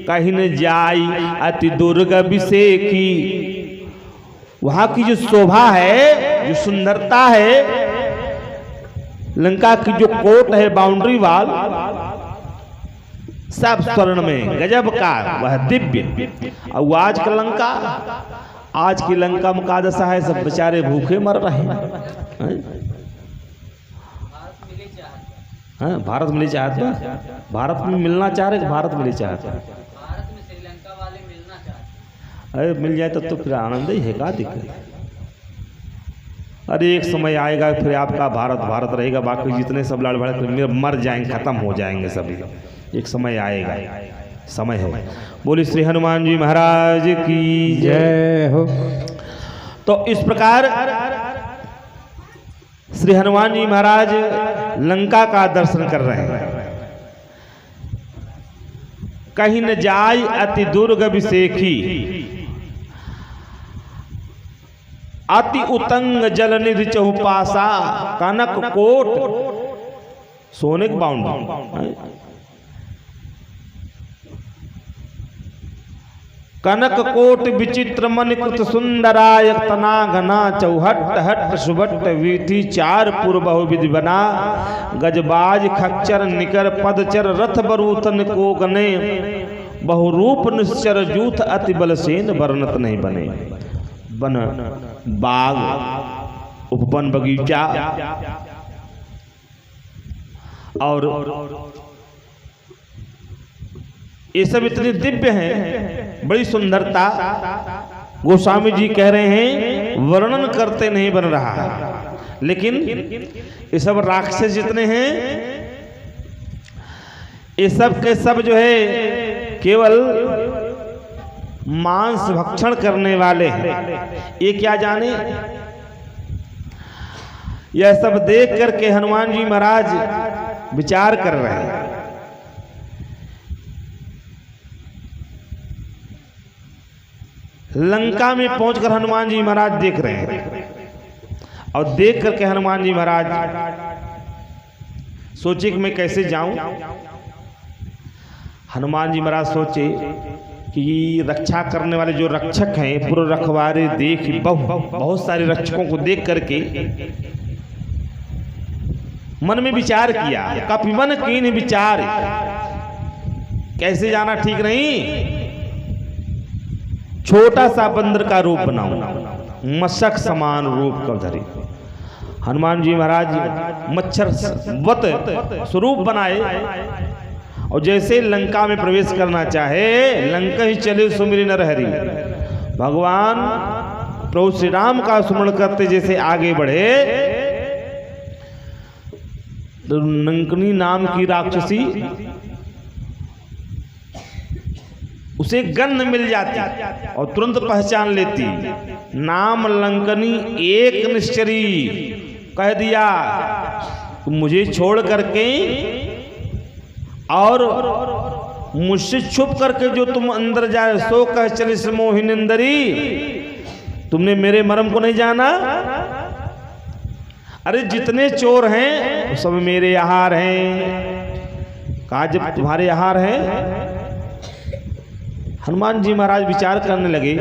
कहीं न जाई अति दुर्ग विषेखी। वहां की जो शोभा है, जो सुंदरता है, लंका की जो कोट है, बाउंड्री वाल सब स्वर्ण में गजब का, वह दिव्य। और आज का लंका, आज की लंका में का दशा है, सब बेचारे भूखे मर रहे हैं। हाँ, भारत मिली चाहत बा, भारत में मिलना चाह रहे, भारत मिली चाहत, भारत में श्रीलंका वाले मिलना चाहते। अरे मिल जाए तो फिर आनंद ही है, का दिक्कत। अरे एक समय आएगा फिर आपका भारत भारत रहेगा, बाकी जितने सब लड़ भड़ मर जाएंगे, खत्म हो जाएंगे सभी। एक समय आएगा, समय है। बोली श्री हनुमान जी महाराज की जय हो। तो इस प्रकार श्री हनुमान जी महाराज लंका का दर्शन कर रहे हैं। कहीं न जाय अति दुर्ग विषेखी अति उतंग जल निधि चहुपासा। कनक कोट सोने के बाउंड्री, कनक कोट विचित्र मणिकृत सुंदराय तना घना चौहट हट सुबट वीथी चार पूर्व बहुविधि बना। गजबाज खच्चर निकर पदचर रथ बरूतन को गने बहुरूप निश्चर जूथ अति बलसेन वर्णत नहीं बने। बन बाग उपवन बगीचा और ये सब इतने दिव्य हैं, बड़ी सुंदरता। गोस्वामी जी कह रहे हैं वर्णन करते नहीं बन रहा है, लेकिन ये सब राक्षस जितने हैं, ये सब के सब जो है केवल मांस भक्षण करने वाले हैं। ये क्या जाने, यह सब देख करके हनुमान जी महाराज विचार कर रहे हैं। लंका में पहुंचकर हनुमान जी महाराज देख रहे हैं, और देख करके हनुमान जी महाराज सोचे कि मैं कैसे जाऊं। हनुमान जी महाराज सोचे कि रक्षा करने वाले जो रक्षक हैं, पूरे रखवारे देख बहुत सारे रक्षकों को देख करके मन में विचार किया। कपि मन कीन विचार, कैसे जाना ठीक नहीं। छोटा सा बंदर का रूप बनाऊं, मशक समान रूप कर धरी। हनुमान जी महाराज मच्छर वत स्वरूप बनाए, और जैसे लंका में प्रवेश करना चाहे, लंका ही चले सुमिरि नरहरि। भगवान प्रभु श्री राम का स्मरण करते जैसे आगे बढ़े, तो लंकनी नाम की राक्षसी, उसे गंध मिल जाती और तुरंत पहचान लेती। नाम लंकनी एक निश्चरी, कह दिया तुम मुझे छोड़ करके और मुझसे छुप करके जो तुम अंदर जाए, सो कह चले से मोहिनिंदरी। तुमने मेरे मर्म को नहीं जाना। अरे जितने चोर हैं वो सब मेरे आहार हैं। कहा जब तुम्हारे आहार हैं, हनुमान जी महाराज विचार करने लगे,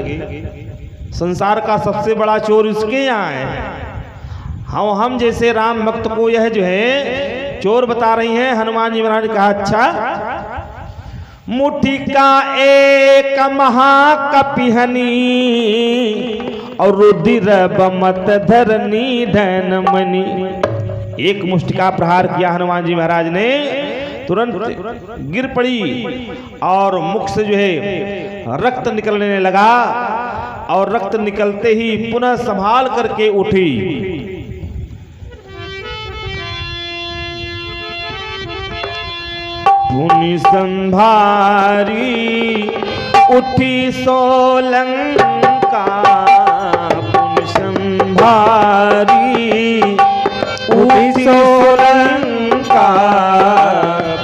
संसार का सबसे बड़ा चोर इसके यहाँ है। हम जैसे राम भक्त को यह जो है चोर बता रही हैं। हनुमान जी महाराज ने कहा, अच्छा, मुट्ठी का एक महाकपिहनी और रुधिर बमत धरनी धनमणि। एक मुष्टि का प्रहार किया हनुमान जी महाराज ने, तुरंत गिर पड़ी और मुख से जो है रक्त निकलने लगा और रक्त निकलते ही पुनः संभाल करके उठी। पुनि संभारी उठी सोलंका, पुनि संभारी उठी सोलंका,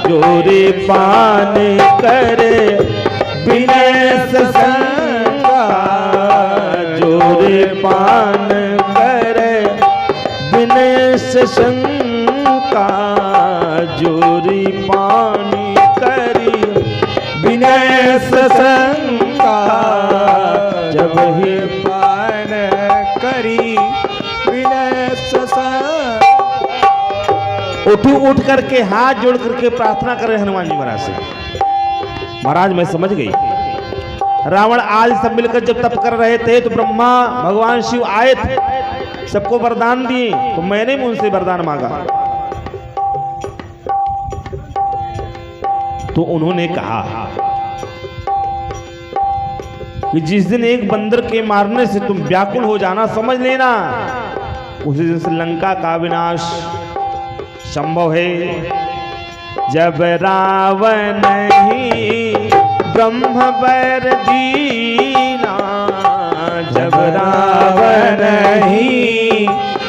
जोरे पान करे विनय संगा, जोरे पान करे विनय संगा, जोरी पानी करी विनय संगा, जब ही पान करी विनय संगा। उठ करके हाथ जोड़ करके प्रार्थना कर रहे हनुमान जी महाराज से। महाराज मैं समझ गई, रावण आज सब मिलकर जब तप कर रहे थे तो ब्रह्मा भगवान शिव आए थे, सबको वरदान दिए, तो मैंने भी उनसे वरदान मांगा। तो उन्होंने कहा कि जिस दिन एक बंदर के मारने से तुम व्याकुल हो जाना, समझ लेना उसी दिन से लंका का विनाश संभव है। जब रावण ही ब्रह्म बर दीना, जब रावण ही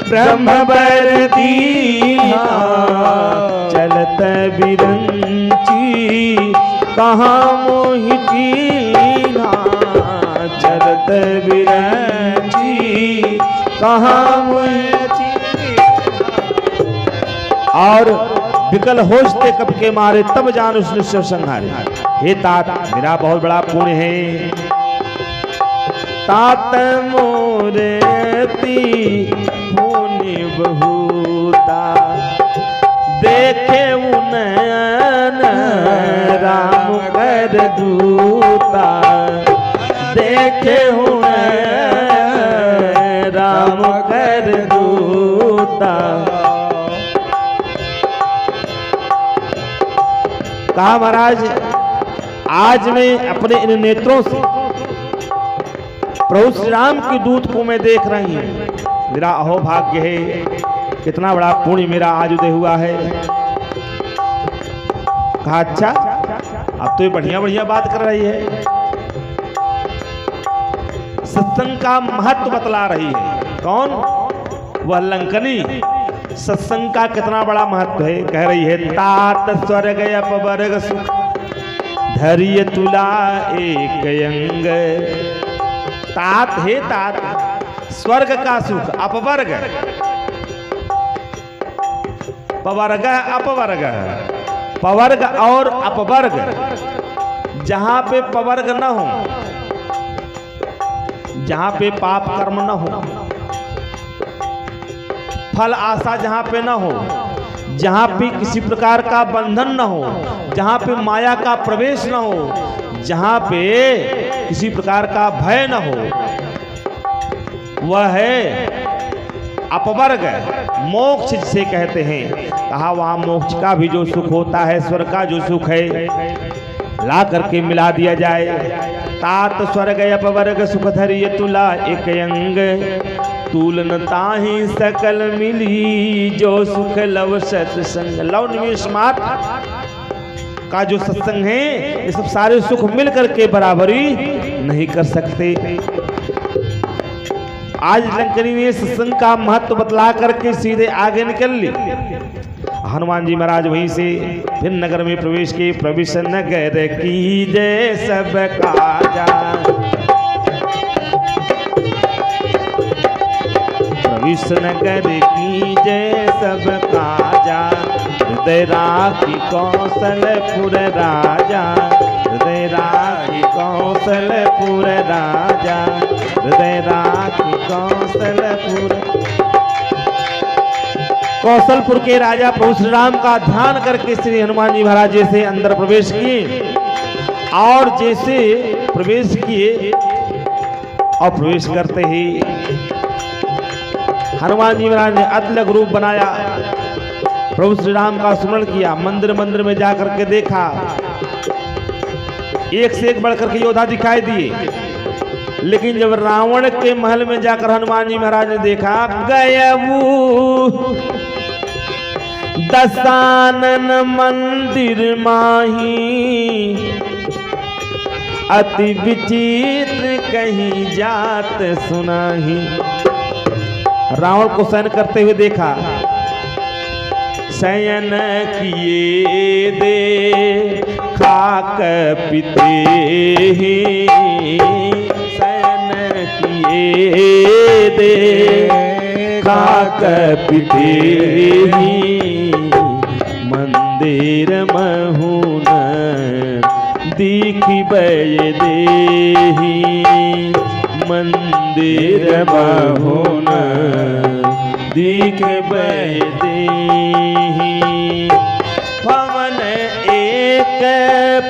ब्रह्म बर दीना, चलत बिरंची कहाँ मोहि कीना, चलत बिरंची कहाँ मोहि। और विकल होशते कब के मारे तब जान उसने शिव संहारे। हे तात, मेरा बहुत बड़ा पुण्य है। तात मोरेती पुण्य बहुता, देखे उनयन राम कर दूता, देखे उनयन राम कर दूता। कहा महाराज, आज मैं अपने इन नेत्रों से प्रभु श्री राम के दूत को मैं देख रही हूं। मेरा अहोभाग्य है, कितना बड़ा पुण्य मेरा आज उदय हुआ है। कहा अच्छा, अब तो ये बढ़िया बढ़िया बात कर रही है, सत्संग का महत्व बतला रही है। कौन? वह लंकनी। सत्संग का कितना बड़ा महत्व है, कह रही है। तात स्वर्ग अपवर्ग सुख, धैर्य तुला एक अंग। तात है तात, स्वर्ग का सुख, अपवर्ग, पवर्ग अपवर्ग, पवर्ग और अपवर्ग। जहां पे पवर्ग न हो, जहां पे पाप कर्म न हो, फल आशा जहां पे न हो, जहां पे किसी प्रकार का बंधन न हो, जहां पे माया का प्रवेश न हो, जहां पे किसी प्रकार का भय न हो, वह है अपवर्ग, मोक्ष जिसे कहते हैं। कहा वहां मोक्ष का भी जो सुख होता है, स्वर्ग का जो सुख है, ला करके मिला दिया जाए। तात स्वर्ग अपवर्ग सुख धैर्य तुला एक अंग, तुलन ताहि सकल मिली जो सुख लव सत्संग। लव निवेश मात्र का जो सत्संग है, ये सब सारे सुख मिल करके बराबरी नहीं कर सकते। आज लंकनी ने सत्संग का महत्व बतला करके सीधे आगे निकल ली। हनुमान जी महाराज वहीं से फिर नगर में प्रवेश किए। प्रवेश नगर की जय सब काजा, प्रवेश नगर की जय सब काजा, हृदय राखी कौशलपुर राजा, हृदय राखी कौशलपुर राजा, हृदय राखी कौशलपुर। कौशलपुर के राजा प्रभु श्री राम का ध्यान करके श्री हनुमान जी महाराज जैसे अंदर प्रवेश किए, और जैसे प्रवेश किए और प्रवेश करते ही हनुमान जी महाराज ने अतलग रूप बनाया, प्रभु श्री राम का स्मरण किया। मंदिर मंदिर में जाकर के देखा, एक से एक बढ़कर के योद्धा दिखाई दिए। लेकिन जब रावण के महल में जाकर हनुमान जी महाराज ने देखा, गयबू दशानन मंदिर माही, अति विचित्र कहीं जात सुनाही। रावण को शयन करते हुए देखा, शयन किए दे खाक पिते ही, शयन किए दे खाक पिते ही, मंदिर महुन दीखी बय देही, मंदिर महुन दीख बय देही। भवन एक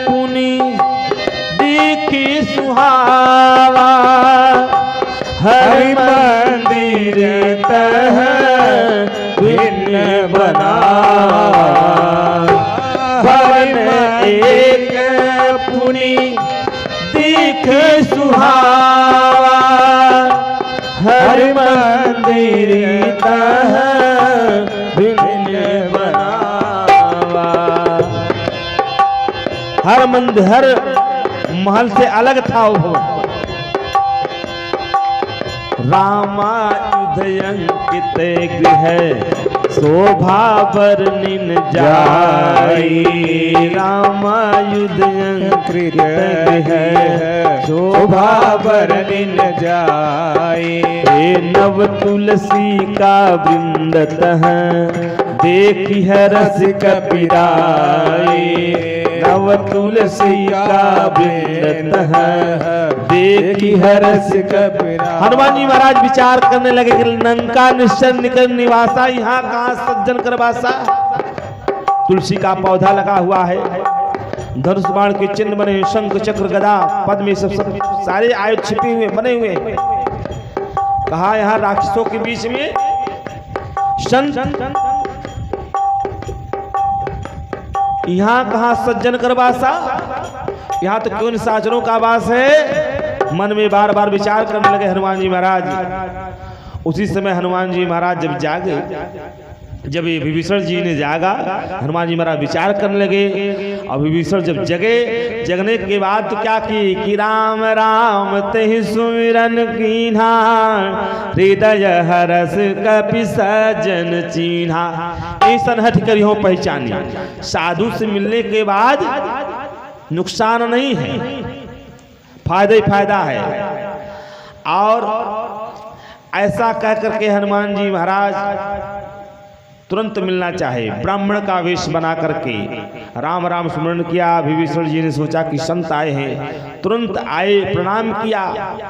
पुनि दीखी सुहावा, हरि मंदिर तह भिन्न बनावा। भवन एक पुनि दीख सुहावा, हरि मंदिर तह भिन्न बनावा। हर मंदिर हर महल से अलग था वो भवन। रामायुधयंकित गृह शोभा वर्णिन जाई, रामायुधयंकित गृह शोभा वर्णिन जाई। नव तुलसी का वृंदतः देखी है रस कपिराई, नव तुलसी का वृंदतः देखी है रस कपिराई। हनुमान जी महाराज विचार करने लगे कि लंका निश्चर निकल निवासा, यहाँ कहाँ सज्जन करवासा। तुलसी का पौधा लगा हुआ है, धनुष बाण के चिन्ह बने, शंख चक्र गदा पद्म सब सारे आयुध छिपे हुए बने हुए। कहा यहाँ राक्षसों के बीच में यहाँ कहाँ सज्जन करवासा, यहाँ तो क्यों साजनों का वास है। मन में बार बार विचार करने लगे हनुमान जी महाराज। उसी समय हनुमान जी महाराज जब जागे, जब ये विभीषण जी ने जागा, हनुमान जी महाराज विचार करने लगे। और विभीषण जब जगे, जगने के बाद तो क्या कि राम राम तेहि सुमिरन कीन्हा, हृदय हरस कपि सज्जन चीन्हा। ऐसन हट कर हो पहचानी, साधु से मिलने के बाद नुकसान नहीं है, फायदा ही फायदा है। और ऐसा कह करके हनुमान जी महाराज तुरंत मिलना चाहे, ब्राह्मण का वेश बना करके राम राम स्मरण किया। विभीषण जी ने सोचा कि संत आए हैं, तुरंत आए, प्रणाम किया,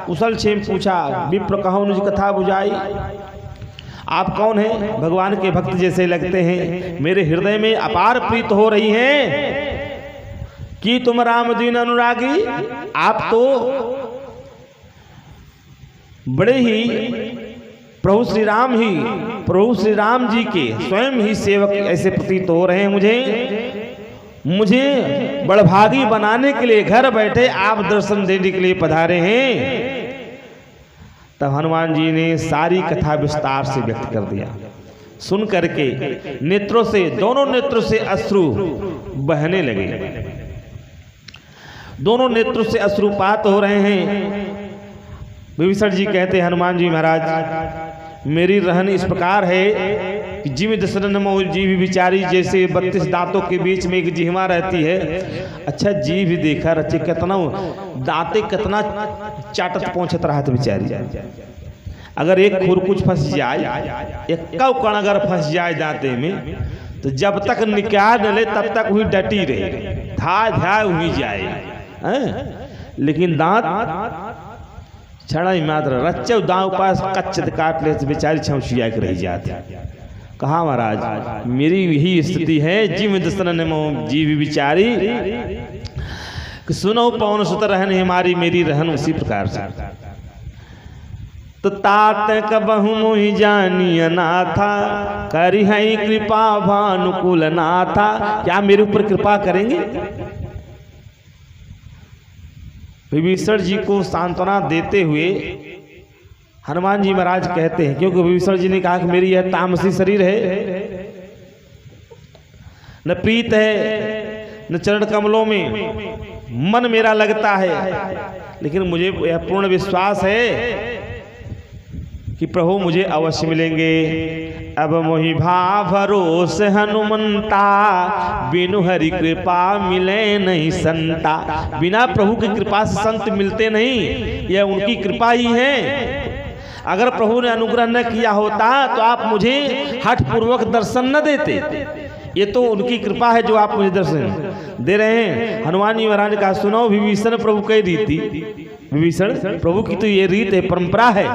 कुशल क्षेम पूछा। विप्र कहूँ निज कथा बुझाई, आप कौन हैं? भगवान के भक्त जैसे लगते हैं, मेरे हृदय में अपार प्रीत हो रही है कि तुम राम दीन अनुरागी। आप तो बड़े ही प्रभु श्री राम जी के स्वयं ही सेवक ऐसे प्रतीत हो रहे हैं। मुझे बड़भागी बनाने के लिए घर बैठे आप दर्शन देने के लिए पधारे हैं। तब हनुमान जी ने सारी कथा विस्तार से व्यक्त कर दिया। सुन करके नेत्रों से, दोनों नेत्रों से अश्रु बहने लगे, दोनों नेत्रों से अश्रुपात हो रहे हैं। विभीषण जी कहते हैं, हनुमान जी महाराज मेरी रहन इस प्रकार है कि जीव दशरन मोह जीव विचारी, जैसे 32 दांतों के बीच में एक जिह्वा रहती है। अच्छा जीव देखा रचे कितना दांते कितना चाटत पहुंचत रहा बेचारी। अगर एक खुरकुच फंस जाए, एक कण अगर फंस जाए दांते में, तो जब तक निकाल न ले तब तक वही डटी रहे, धा धा हुई जाए। लेकिन दांत छड़ा ही मात्र रच्चे दांव पास कच्चे काट ले तो बेचारी छौछिया के रह जाती। कहा महाराज मेरी यही स्थिति है, जीव दसन ने जीव बिचारी, सुनो पवन सुत रहन हमारी मेरी रहन उसी प्रकार से। तो तात कबहु मोहि जानिय नाथा, करी है कृपा भानुकूल नाथा। क्या मेरे ऊपर कृपा करेंगे? विभीषण जी को सांत्वना देते हुए हनुमान जी महाराज कहते हैं, क्योंकि विभीषण जी ने कहा कि मेरी यह तामसी शरीर है, न प्रीत है न चरण कमलों में मन मेरा लगता है, लेकिन मुझे यह पूर्ण विश्वास है कि प्रभु मुझे अवश्य मिलेंगे। अब मोहि भाव भरोस हनुमंता, बिनु हरि कृपा मिले नहीं संता। बिना प्रभु की कृपा से संत मिलते नहीं, यह उनकी कृपा ही है। अगर प्रभु ने अनुग्रह न किया होता तो आप मुझे हठ पूर्वक दर्शन न देते। ये तो उनकी कृपा है जो आप मुझे दर्शन दे रहे हैं। हनुमान जी महाराज का सुनो, विभीषण प्रभु कह रीति, विभीषण प्रभु की तो ये रीत है, परंपरा है,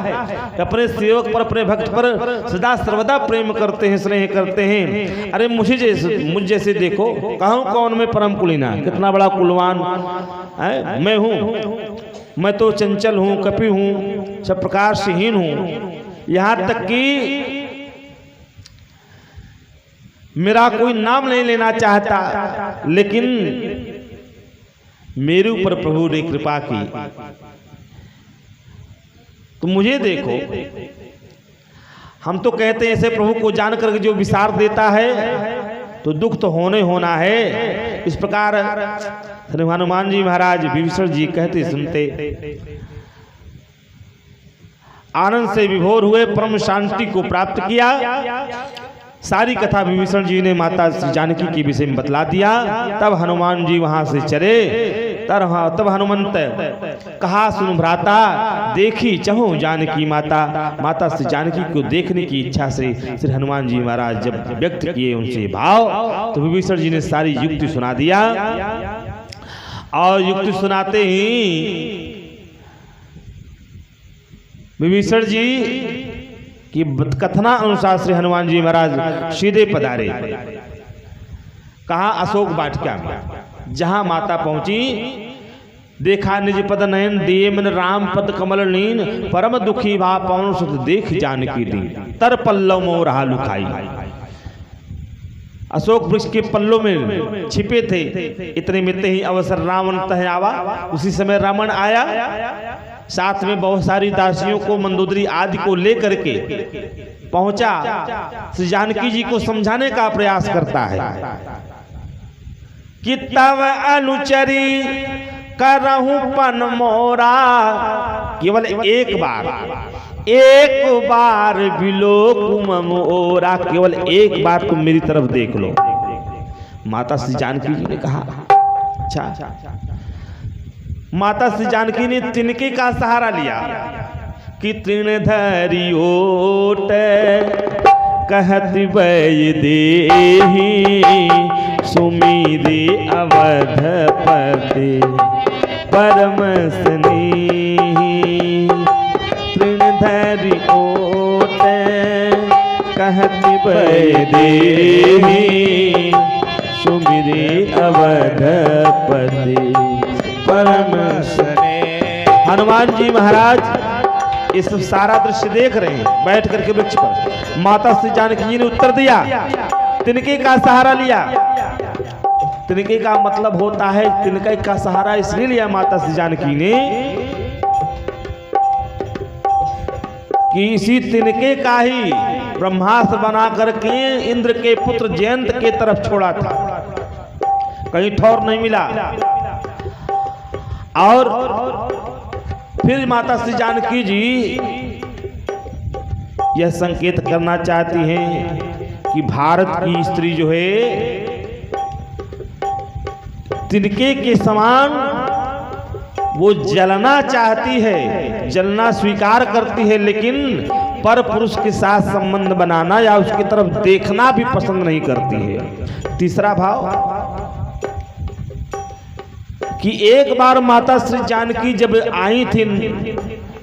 अपने सेवक पर अपने भक्त पर सदा सर्वदा प्रेम करते हैं, स्नेह करते हैं। अरे मुझ जैसे देखो, कहूँ कौन मैं परम कुलीना, कितना बड़ा कुलवान है मैं हूँ। मैं तो चंचल हूँ, कपि हूँ, सब प्रकार से हीन हूँ। यहाँ तक कि मेरा कोई नाम नहीं लेना चाहता, लेकिन मेरे ऊपर प्रभु ने कृपा की। तो मुझे देखो, हम तो कहते हैं ऐसे प्रभु को जान करके जो विसार देता है तो दुख तो होना है। इस प्रकार हनुमान जी महाराज विभीषण जी कहते सुनते आनंद से विभोर हुए, परम शांति को प्राप्त किया। सारी कथा विभीषण जी ने माता श्री जानकी के विषय में बतला दिया। तब हनुमान जी वहां से चले। तब हनुमंत कहा, सुन भ्राता, देखी चहु जानकी माता। माता श्री जानकी को देखने की इच्छा से श्री हनुमान जी महाराज जब व्यक्त किए उनसे भाव, तो विभीषण जी ने सारी युक्ति सुना दिया। और युक्ति सुनाते ही विभीषण जी कि कथना अनुसार श्री हनुमान जी महाराज सीधे पधारे। कहा अशोक वाटिका में। जहां माता पहुंची, देखा निज पद नयन दिए मन राम पद कमल नीन, परम दुखी भा पवन सुत देख जानकी दीन, तर पल्लव मोह रहा लुकाई। अशोक वृक्ष के पल्लों में छिपे थे। इतने में ही अवसर रावण तह आवा। उसी समय रावण आया, साथ में बहुत सारी दासियों को, मंदोदरी आदि को लेकर के पहुंचा। श्री जानकी जी को समझाने का प्रयास करता है कि तव अनुचरी करहूं पन मोरा। केवल एक बार बिलोकुम मोरा, केवल एक बार तुम मेरी तरफ देख लो। माता श्री जानकी जी ने कहा अच्छा। माता श्री जानकी ने तिनके का सहारा लिया कि तृण धरि ओट कहत वै देहि, सुमिरे अवधपति परम स्नेही। तृण धरि ओट कहत वै देहि, सुमिरे अवधपति परम स्नेह। हनुमान जी महाराज इस सारा दृश्य देख रहे हैं बैठ करके वृक्ष पर। माता श्री जानकी जी ने उत्तर दिया, तिनके का सहारा लिया। तिनके का मतलब होता है, तिनके का सहारा इसलिए लिया माता श्री जानकी ने कि इसी तिनके का ही ब्रह्मास्त्र बना करके इंद्र के पुत्र जयंत के तरफ छोड़ा था, कहीं ठौर नहीं मिला। और फिर माता श्री जानकी जी यह संकेत करना चाहती हैं कि भारत की स्त्री जो है तिनके के समान वो जलना चाहती है, जलना स्वीकार करती है, लेकिन पर पुरुष के साथ संबंध बनाना या उसकी तरफ देखना भी पसंद नहीं करती है। तीसरा भाव कि एक बार माता श्री जानकी जब आई थी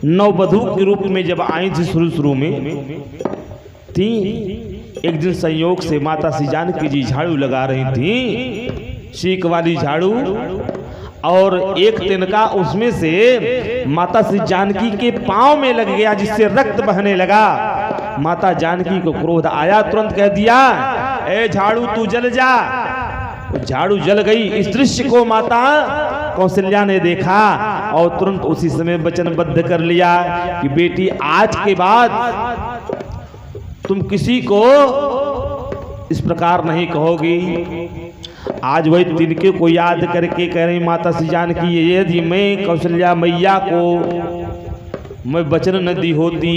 नववधू के रूप में, जब आई थी शुरू में थी, एक दिन संयोग से माता श्री जानकी जी झाड़ू लगा रही थी, सीख वाली झाड़ू, और एक तिनका उसमें से माता श्री जानकी के पांव में लग गया, जिससे रक्त बहने लगा। माता जानकी को क्रोध आया, तुरंत कह दिया, ए झाड़ू तू जल जा। झाड़ू जल गई। इस दृश्य को माता कौशल्या ने देखा और तुरंत उसी समय वचनबद्ध कर लिया कि बेटी आज के बाद तुम किसी को इस प्रकार नहीं कहोगी। आज वही तिनके को याद करके कह रही माता श्री जानकी, यदि मैं कौशल्या मैया को मैं वचन न दी होती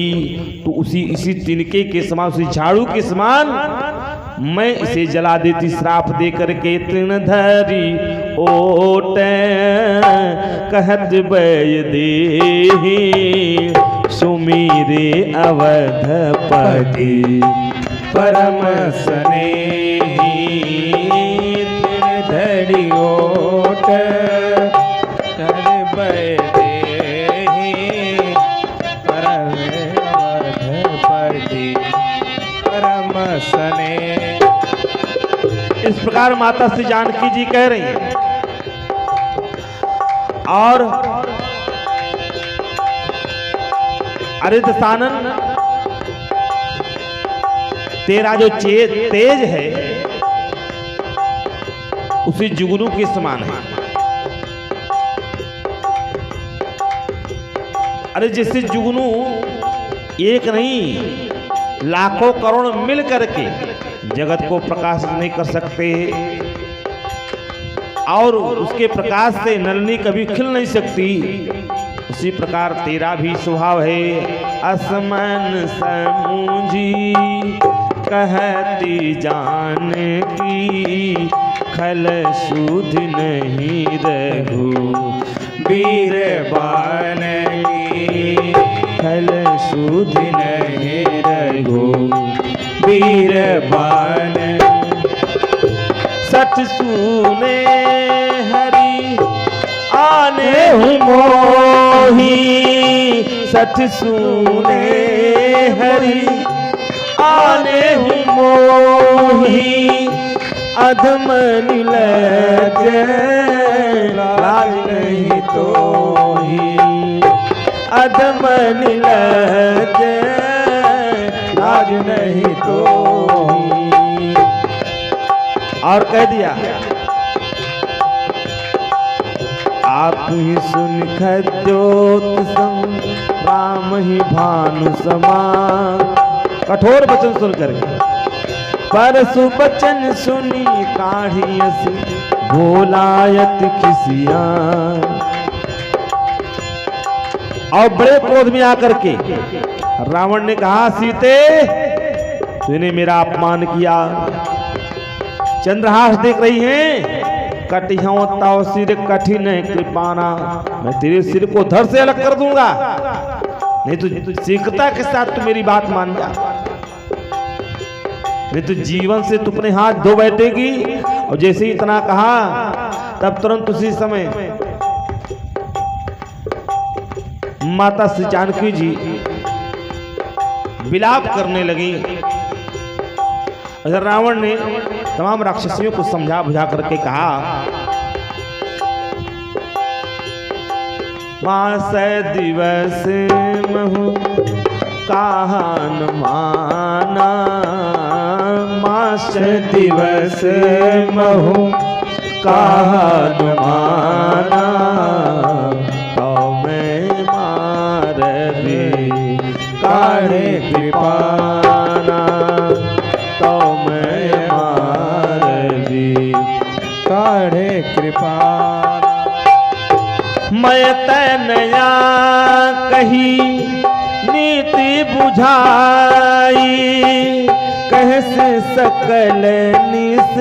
तो इसी तिनके के समान, उसी झाड़ू के समान मैं इसे जला देती, श्राप दे करके। तृणधरी ओट कहत बय देहि, सुमीरे अवधपति परम स्नेही। तृणधरी ओट कहत बय देहि, परम अवधपति परम स्नेही। इस प्रकार माता श्री जानकी जी कह रही हैं। और अरे दशानन, तेरा जो तेज है उसी जुगनू के समान है। अरे जैसे जुगनू एक नहीं लाखों करोड़ मिल करके जगत को प्रकाशित नहीं कर सकते, और उसके प्रकाश से नलिनी कभी खिल नहीं सकती, उसी प्रकार तेरा भी स्वभाव है। असमन समूझी कहती जानकी, खल सुध नहीं रघु वीर बान की। खल सुध नहीं रघु वीर बान। सठ सुने हरि आने मोही, सठ सुने हरि आने मोही। अधम नीलज लाज नहीं तोही, अधम नीलज लाज नहीं तोही। और कह दिया, आप ही सुन खद्योत सम राम ही भानु समान। कठोर वचन सुन करके परसु बचन सुनी काढ़ियसी भोलायत खिसिया। और बड़े क्रोध में आकर के रावण ने कहा, सीते तूने मेरा अपमान किया, चंद्रहास देख रही हैं, कटियों ताव सिर कठिन कृपाना। मैं तेरे सिर को धड़ से अलग कर दूंगा, नहीं तो शीघ्रता के साथ तू मेरी बात मान जा, नहीं तो जीवन से तू अपने हाथ धो बैठेगी। और जैसे ही इतना कहा तब तुरंत उसी समय माता श्री जानकी जी विलाप करने लगी। रावण ने तमाम राक्षसियों को समझा बुझा करके कहा, मास दिवस महु काहन माना। मास दिवस महु काहन माना। तो मैं मार दे काढ़े कृपाना। तो मैं मार दे काढ़े कृपाना। मैं तनया कही नीति बुझाई। कहसे सकल निस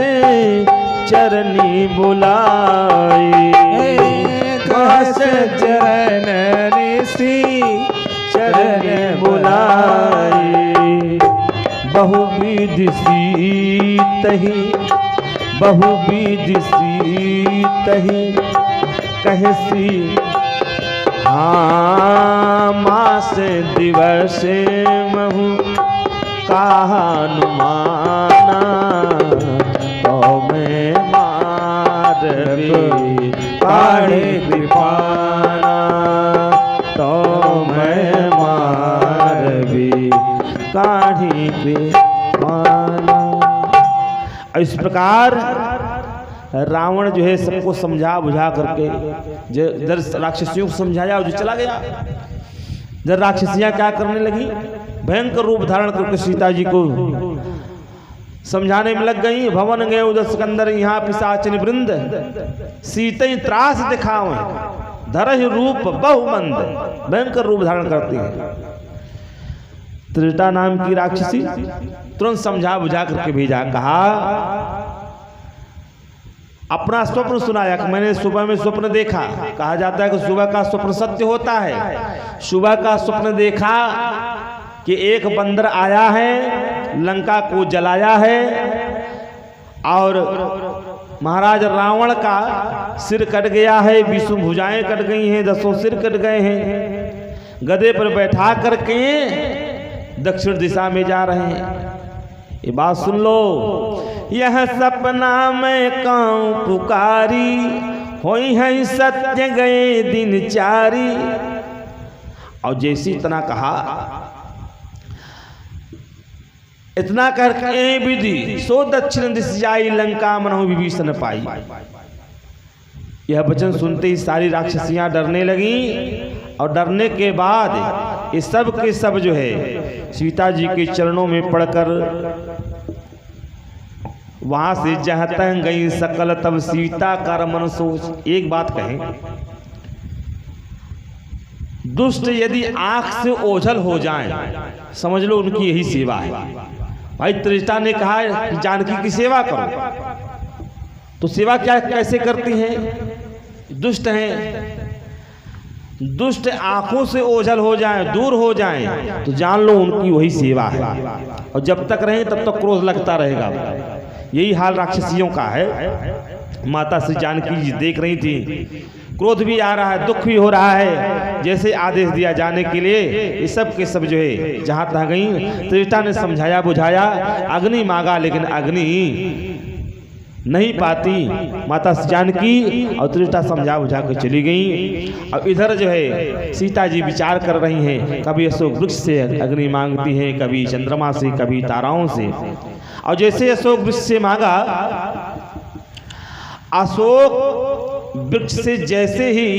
चरनी बुलाई। कहसे चरण निसी चरण बुलाई। बहुविधि सीतहि बहुविधि सीतहि कहसी हाँ मास दिवस महु कानुमाना तो मैं मारवी काढ़े कृपाना तो मैं मारवी काढ़ी कृपाना। इस प्रकार रावण जो है सबको समझा बुझा करके जब राक्षसियों को समझाया जो चला गया। जब राक्षसियां क्या करने लगी, भयंकर रूप धारण करके सीता जी को समझाने में लग गई। भवन गए उधर सिकंदर यहाँ पिशाचिनी वृंद सीते त्रास दिखावे धरहि रूप बहुमंद, भयंकर रूप धारण करती है। त्रिजटा नाम की राक्षसी तुरंत समझा बुझा करके भेजा, कहा अपना स्वप्न सुनाया कि मैंने सुबह में स्वप्न देखा। कहा जाता है कि सुबह का स्वप्न सत्य होता है। सुबह का स्वप्न देखा कि एक बंदर आया है, लंका को जलाया है और महाराज रावण का सिर कट गया है, 20 भुजाएं कट गई हैं, 10 सिर कट गए हैं। गधे पर बैठा करके दक्षिण दिशा में जा रहे हैं। ये बात सुन लो, यह सपना में काऊ पुकारी होई है सत्य गए दिन चारी। और जैसी इतना कहा, इतना करके विधि सो दक्षिण दिश जाई लंका मनहु विभीषण पाई। यह वचन सुनते ही सारी राक्षसियां डरने लगी और डरने के बाद ये सब के सब जो है सीता जी के चरणों में पड़कर वहां से जहतं गई सकल तब सीता कर मन सोच। एक बात कहें, दुष्ट यदि आंख से ओझल हो जाएं, समझ लो उनकी यही सेवा है। भाई त्रिजटा ने कहा कि जानकी की सेवा करो, तो सेवा क्या कैसे करती हैं? दुष्ट हैं, दुष्ट आंखों से ओझल हो जाएं, दूर हो जाएं, तो जान लो उनकी वही सेवा है। और जब तक रहें तब तक क्रोध लगता रहेगा। यही हाल राक्षसियों का है। माता श्री जानकी जी देख रही थी, क्रोध भी आ रहा है, दुख भी हो रहा है। जैसे आदेश दिया जाने के लिए ये सब के सब जो है जहां तक गई। त्रिजटा ने समझाया बुझाया, अग्नि मांगा लेकिन अग्नि नहीं पाती माता जानकी, और त्रिजटा समझा बुझा कर चली गई। अब इधर जो है सीता जी विचार कर रही हैं, कभी अशोक वृक्ष से अग्नि मांगती हैं, कभी चंद्रमा से, कभी ताराओं से। और जैसे अशोक वृक्ष से मांगा, अशोक वृक्ष से जैसे ही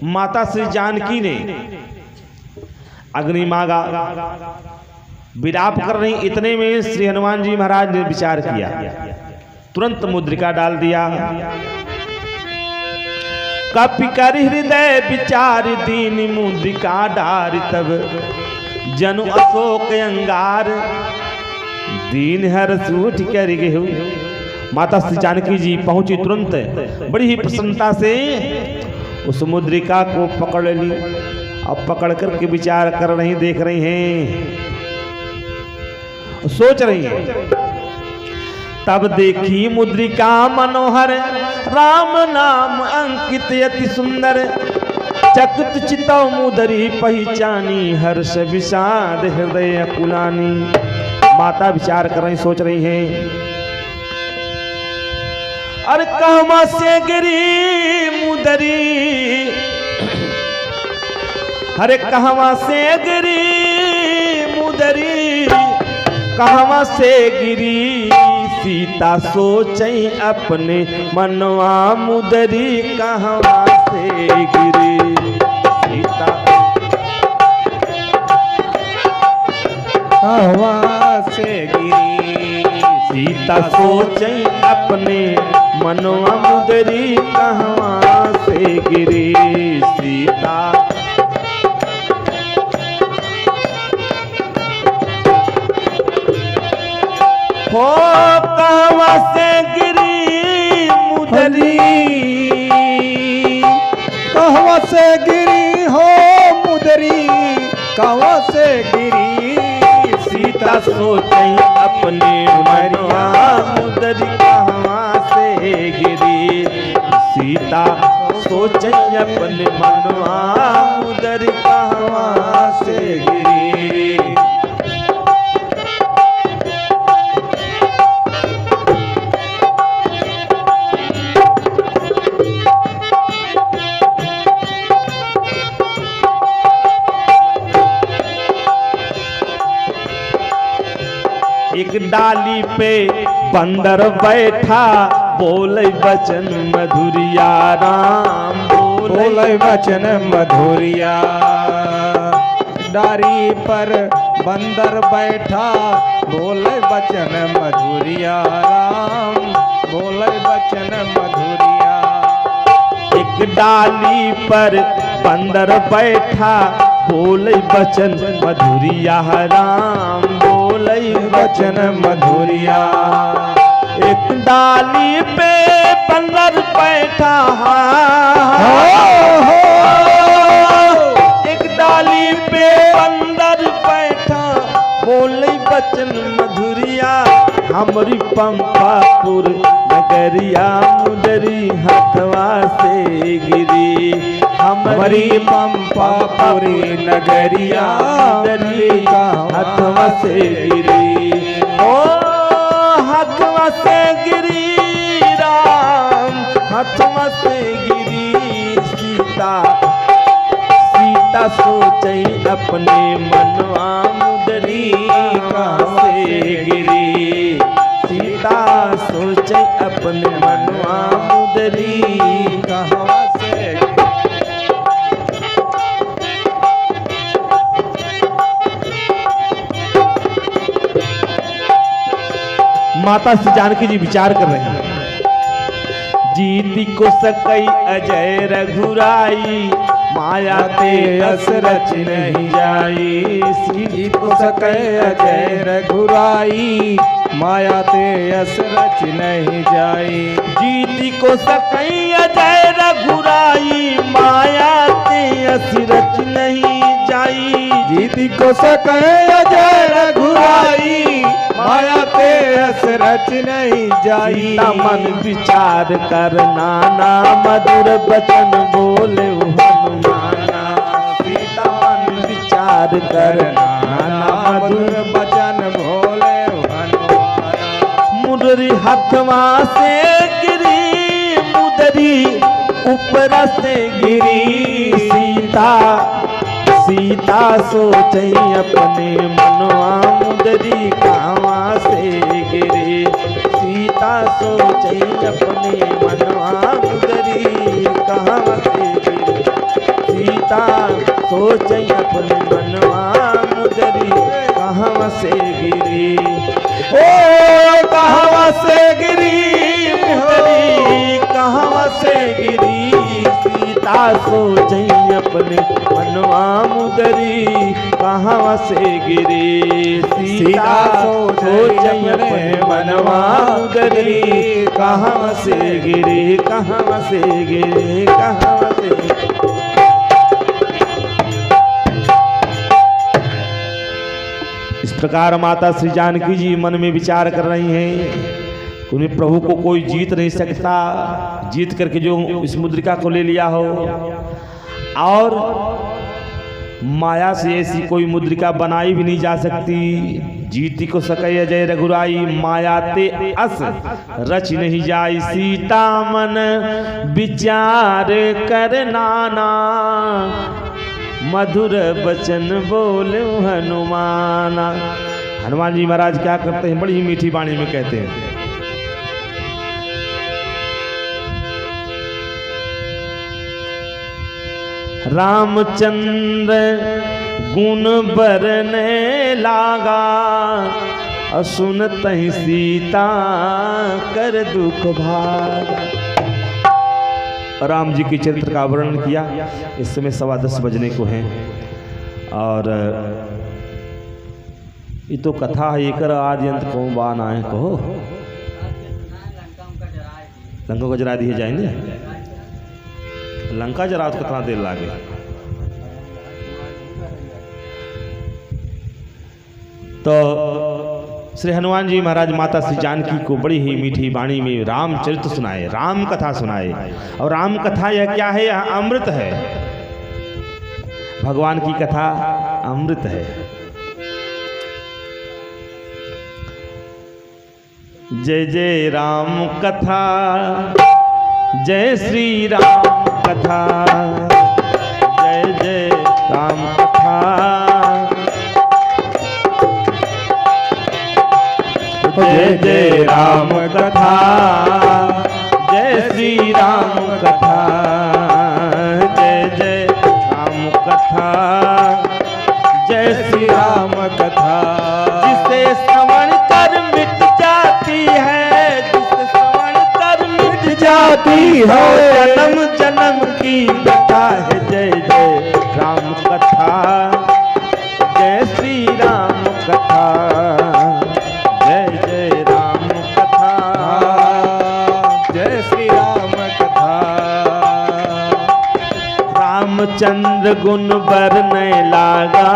माता श्री जानकी ने अग्नि मांगा, विलाप कर रही, इतने में श्री हनुमान जी महाराज ने विचार किया, तुरंत मुद्रिका डाल दिया। कपि कर हृदय विचार दीन मुद्रिका डार, तब जनु अशोक अंगार दीन हर सूठ कर गेहूं। माता श्री जानकी जी पहुंची तुरंत, बड़ी ही प्रसन्नता से उस मुद्रिका को पकड़ ली और पकड़ करके विचार कर रही, देख रही हैं, सोच रही हैं। तब देखी मुद्रिका मनोहर राम नाम अंकित अति सुंदर, चकित चितौ मुदरी पहचानी हर्ष विषाद हृदय कुलानी। माता विचार कर रही, सोच रही हैं, अरे कहवा से गिरी मुदरी, अरे कहवा से गिरी मुदरी, कहवा से गिरी सीता सोचई अपने मनवा मुदरी, कहवा से गिरी सीता कहवा से गिरी सीता सोचई अपने मनवा मुदरी, कहवा से गिरी सीता। हो कहवा से गिरी मुदरी, कहवा से गिरी हो मुदरी, कहवा से गिरी सीता सोचई अपने मनवा मुदरी, कहवा से गिरी सीता सोच अपने मनवा मुदरी कहवा से गिरी। एक डाली पे बंदर बैठा बोले बचन मधुरिया राम बोले वचन मधुरिया। डारी पर बंदर बैठा बोले वचन मधुरिया राम बोले वचन मधुरिया। एक डाली पर बंदर बैठा बोले बचन मधुरिया राम बोले वचन मधुरिया। एक डाली पे बंदर बैठा एक डाली पे बंदर बैठा बोले बचन मधुरिया। हमरी पंपापुर नगरिया मुदरी हथवा से गिरी। हमारी पंपापुरी नगरिया मुदरी हथवा से गिरी। ओ हथवा से गिरी राम हथवा से गिरी। सीता सीता सोचे अपने मनवा मुदरी कहाँ से गिरी। सीता सोचे अपने मनवा मुदरी कहवा से माता श्री जानकी जी विचार कर रहे हैं। जीती को सकई अजय रघुराई माया ते असरच नहीं जाई। सीधी को सके अजय रघुराई माया ते असरच नहीं जाई। जीती को सकई अजय रघुराई माया ते असरच नहीं जाई। जीती को सके अजय रघुराई माया ते असरच नहीं जाई। सीता मन विचार कर नाना मधुर बचन बोले हनुमाना। सीता मन विचार कर नाना मधुर बचन भोले हनुमाना। मुदरी हथवा से गिरी मुदरी ऊपर से गिरी। सीता सीता सोचे अपने मनवा मुदरी कहवा से गिरी। सीता सोचे अपने मनवा मुदरी कहवा से गिरी। सीता सोचे अपने मनवा मुदरी कहवा से गिरी। ओ कहवा से गिरी मुदरी कहवा से गिरी। सीता सोचे अपने मनवा मुदरी कहवा से गिरी। सीता सोचे अपने मनवा मुदरी कहवा से गिरी कहवा से गिरी कहवा से। इस प्रकार माता श्री जानकी जी मन में विचार कर रही हैं। उन्हें प्रभु को कोई जीत नहीं सकता। जीत करके जो इस मुद्रिका को ले लिया हो और माया से ऐसी कोई मुद्रिका बनाई भी नहीं जा सकती। जीती को सके अजय रघुराई माया ते अस रच नहीं जाई। सीता मन विचार कर नाना मधुर बचन बोले हनुमाना। हनुमान जी महाराज क्या करते हैं, बड़ी ही मीठी वाणी में कहते हैं। रामचंद्र गुण बरने लागा और सुनत ही सीता कर दुख भागा। राम जी के चरित्र का वर्णन किया। इस समय 10:15 बजने को हैं और ये तो कथा है एक आदि अंत को बान आए कहो। लंका को जरा दिए जाएंगे। लंका जरा तो कितना देर लागे। तो श्री हनुमान जी महाराज माता श्री जानकी को बड़ी ही मीठी वाणी में रामचरित्र सुनाए, राम कथा सुनाए। और राम कथा यह क्या है? यह अमृत है। भगवान की कथा अमृत है। जय जय राम कथा, जय श्री राम कथा, जय जय राम कथा, जय जय राम कथा, जय श्री राम कथा, जय जय राम कथा, जय श्री राम कथा। जिसे श्रवण कर मिट जाती है, जिसे श्रवण कर मिट जाती है, जन्म जन्म की कथा है। जय जय राम कथा, जय श्री राम कथा, जय जय राम कथा, जय श्री राम कथा। रामचंद्र गुण बरने लागा,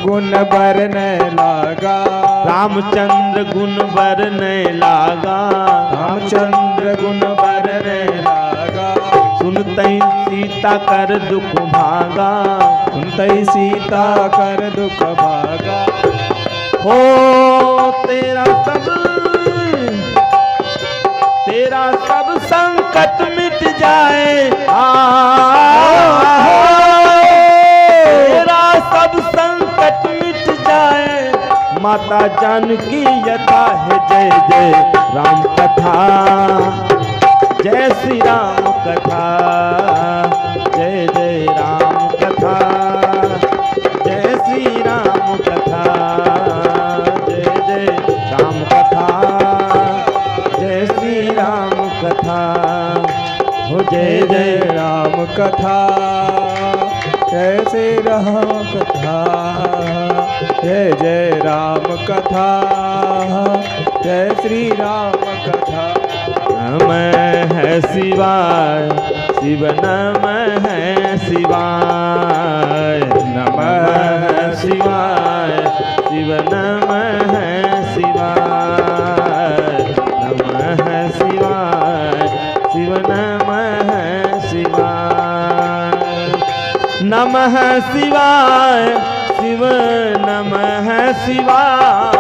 गुण बरने लागा, रामचंद्र गुण बरने लागा, रामचंद्र गुण बरने लागा। सुनते सीता कर दुख भागा, सुनते सीता कर दुख भागा। हो तेरा सब संकट मिट जाए, तेरा सब संकट मिट जाए, माता जानकी यथा है। जय जय राम कथा, जय श्री राम कथा, जय जय राम कथा, जय श्री राम कथा, जय जय राम कथा, जय श्री राम कथा, हो जय जय राम कथा, जय श्री राम कथा, जय जय राम कथा, जय श्री राम कथा। नमः है शिवाय, शिव नमः है शिवाय, नमः है शिवाय, शिव नमः है शिवाय, नमः है शिवाय, शिव नमः है शिवाय, नमः शिवाय, शिव नमः शिवाय,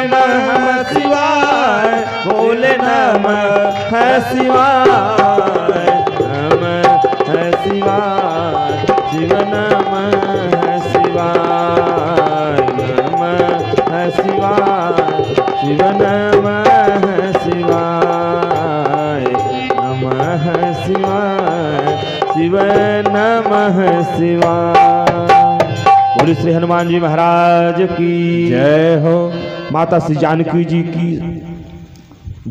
नमः शिवाय, बोले नमः शिवाय, नमः शिवाय, शिव नमः शिवाय, नमः शिवाय, शिव नमः शिवाय, नमः शिवाय, शिव नमः शिवाय। बोले श्री हनुमान जी महाराज की जय हो। माता श्री जानकी जी की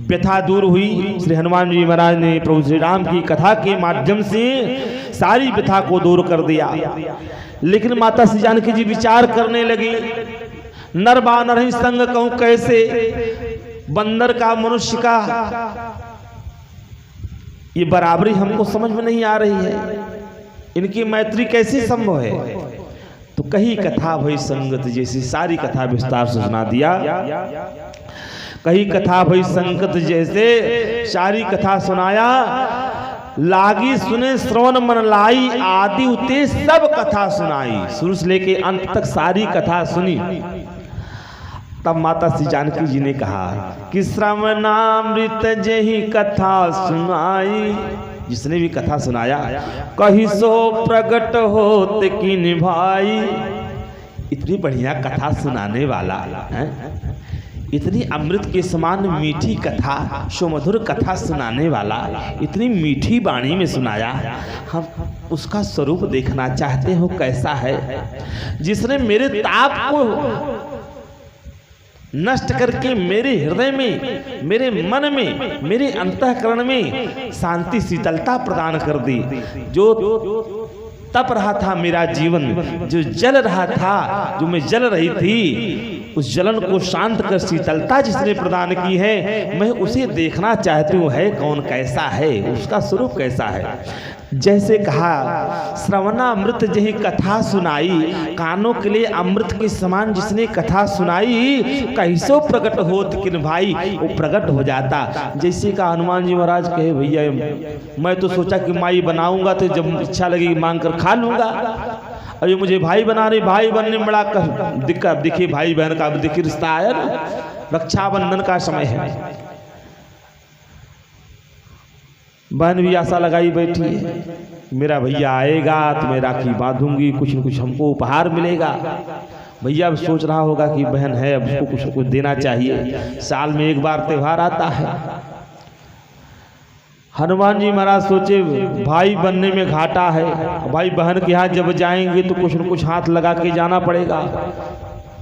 व्यथा दूर हुई। श्री हनुमान जी महाराज ने प्रभु श्री राम की कथा के माध्यम से सारी व्यथा को दूर कर दिया। लेकिन माता श्री जानकी जी विचार करने लगी, नर बानर ही संग कहूं कैसे, बंदर का मनुष्य का ये बराबरी हमको समझ में नहीं आ रही है, इनकी मैत्री कैसे संभव है। तो कही कथा भई संगत जैसी, सारी कथा विस्तार से सुना दिया। कही कथा भई संगत जैसे, सारी कथा सुनाया। लागी सुने श्रवण मन लाई, आदि उते सब कथा सुनाई। शुरू से लेके अंत तक सारी कथा सुनी। तब माता श्री जानकी जी ने कहा कि श्रवणामृत जही कथा सुनाई। जिसने भी कथा सुनाया, कही सो प्रगट होत की निभाई। इतनी बढ़िया कथा सुनाने वाला है, इतनी अमृत के समान मीठी कथा, सुमधुर कथा सुनाने वाला, इतनी मीठी वाणी में सुनाया। हम उसका स्वरूप देखना चाहते हो कैसा है। जिसने मेरे ताप को नष्ट करके मेरे हृदय में, मेरे मन में, मेरे अंतःकरण में शांति शीतलता प्रदान कर दी। जो तप रहा था मेरा जीवन, जो जल रहा था, जो मैं जल रही थी, उस जलन को शांत कर शीतलता जिसने प्रदान की है, मैं उसे देखना चाहती हूँ। है कौन, कैसा है, उसका स्वरूप कैसा है। जैसे कहा श्रवणामृत जही कथा सुनाई, कानों के लिए अमृत के समान जिसने कथा सुनाई, कैसो प्रकट होत किन भाई, वो प्रकट हो जाता। जैसे का हनुमान जी महाराज कहे भैया मैं तो सोचा कि माई बनाऊंगा तो जब इच्छा लगेगी मांग कर खा लूंगा, और ये मुझे भाई बना रहे, भाई बनने में बड़ा दिक्कत। देखिए भाई बहन का देखिए रिश्ता आया ना, रक्षाबंधन का समय है, बहन भी आशा लगाई बैठी है मेरा भैया आएगा तो मैं राखी बांधूंगी, कुछ न कुछ हमको उपहार मिलेगा। भैया अब सोच रहा होगा कि बहन है अब उसको कुछ न कुछ देना चाहिए, साल में एक बार त्यौहार आता है। हनुमान जी महाराज सोचे भाई बनने में घाटा है, भाई बहन के यहाँ जब जाएंगे तो कुछ न कुछ हाथ लगा के जाना पड़ेगा।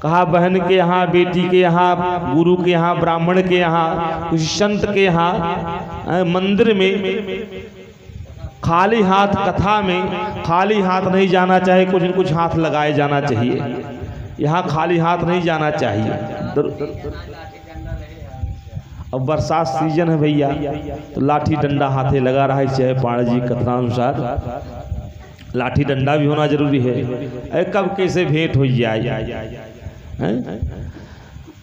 कहा बहन के यहाँ, बेटी के यहाँ, गुरु के यहाँ, ब्राह्मण के यहाँ, कुछ संत के यहाँ, मंदिर में खाली हाथ, कथा में खाली हाथ नहीं जाना चाहिए, कुछ न कुछ हाथ लगाए जाना चाहिए। यहाँ खाली हाथ नहीं जाना चाहिए। अब बरसात सीजन है भैया, तो लाठी डंडा हाथे लगा रहा है, चाहे पाण जी कथनानुसार लाठी डंडा भी होना जरूरी है। कब कैसे भेंट हो जाए।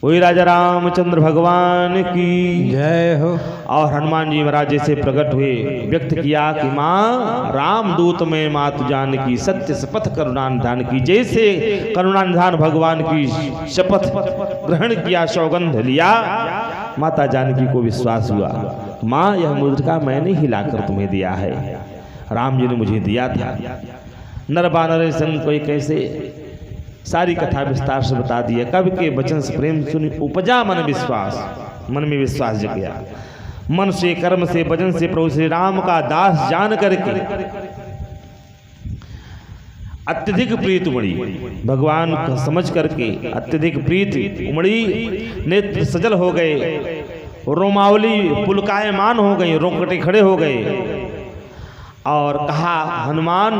वही राजा रामचंद्र भगवान की जय हो। और हनुमान जी महाराज जैसे प्रकट हुए, व्यक्त किया कि माँ रामदूत में मातु जान की, सत्य शपथ करुणानिधान की। जैसे करुणानिधान भगवान की शपथ ग्रहण किया, सौगंध लिया, माता जानकी को विश्वास हुआ, माँ यह मुद्रिका मैंने हिलाकर तुम्हें दिया है, राम जी ने मुझे दिया था। नर बानर संग कोई कैसे, सारी कथा विस्तार से बता दिया। कवि के वचन से प्रेम सुनी उपजा मन विश्वास, मन में विश्वास जग गया। मन से, कर्म से, वचन से प्रभु श्री राम का दास जान करके अत्यधिक प्रीत उमड़ी, भगवान को समझ करके अत्यधिक प्रीत उमड़ी, नेत्र सजल हो गए, रोमावली पुलकायमान हो गई, रोंगटे खड़े हो गए। और कहा हनुमान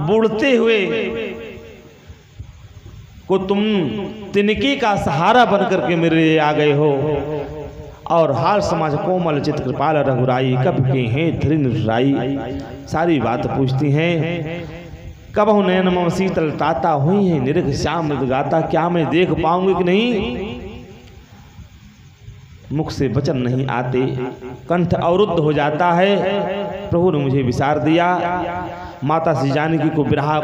बूढ़ते हुए को तुम तिनकी का सहारा बन करके मेरे आ गए हो, और हाल समाज कोमल चित कृपाल रघुराई, कब के हैं धृन राई। सारी बात पूछती हैं, कब हो नयन मम शीतल ताता, हुई है निरख श्याम गाता, क्या मैं देख पाऊंगी कि नहीं। मुख से वचन नहीं आते, कंठ अवरुद्ध हो जाता है। प्रभु ने मुझे विसार दिया। माता श्री जानकी को विरह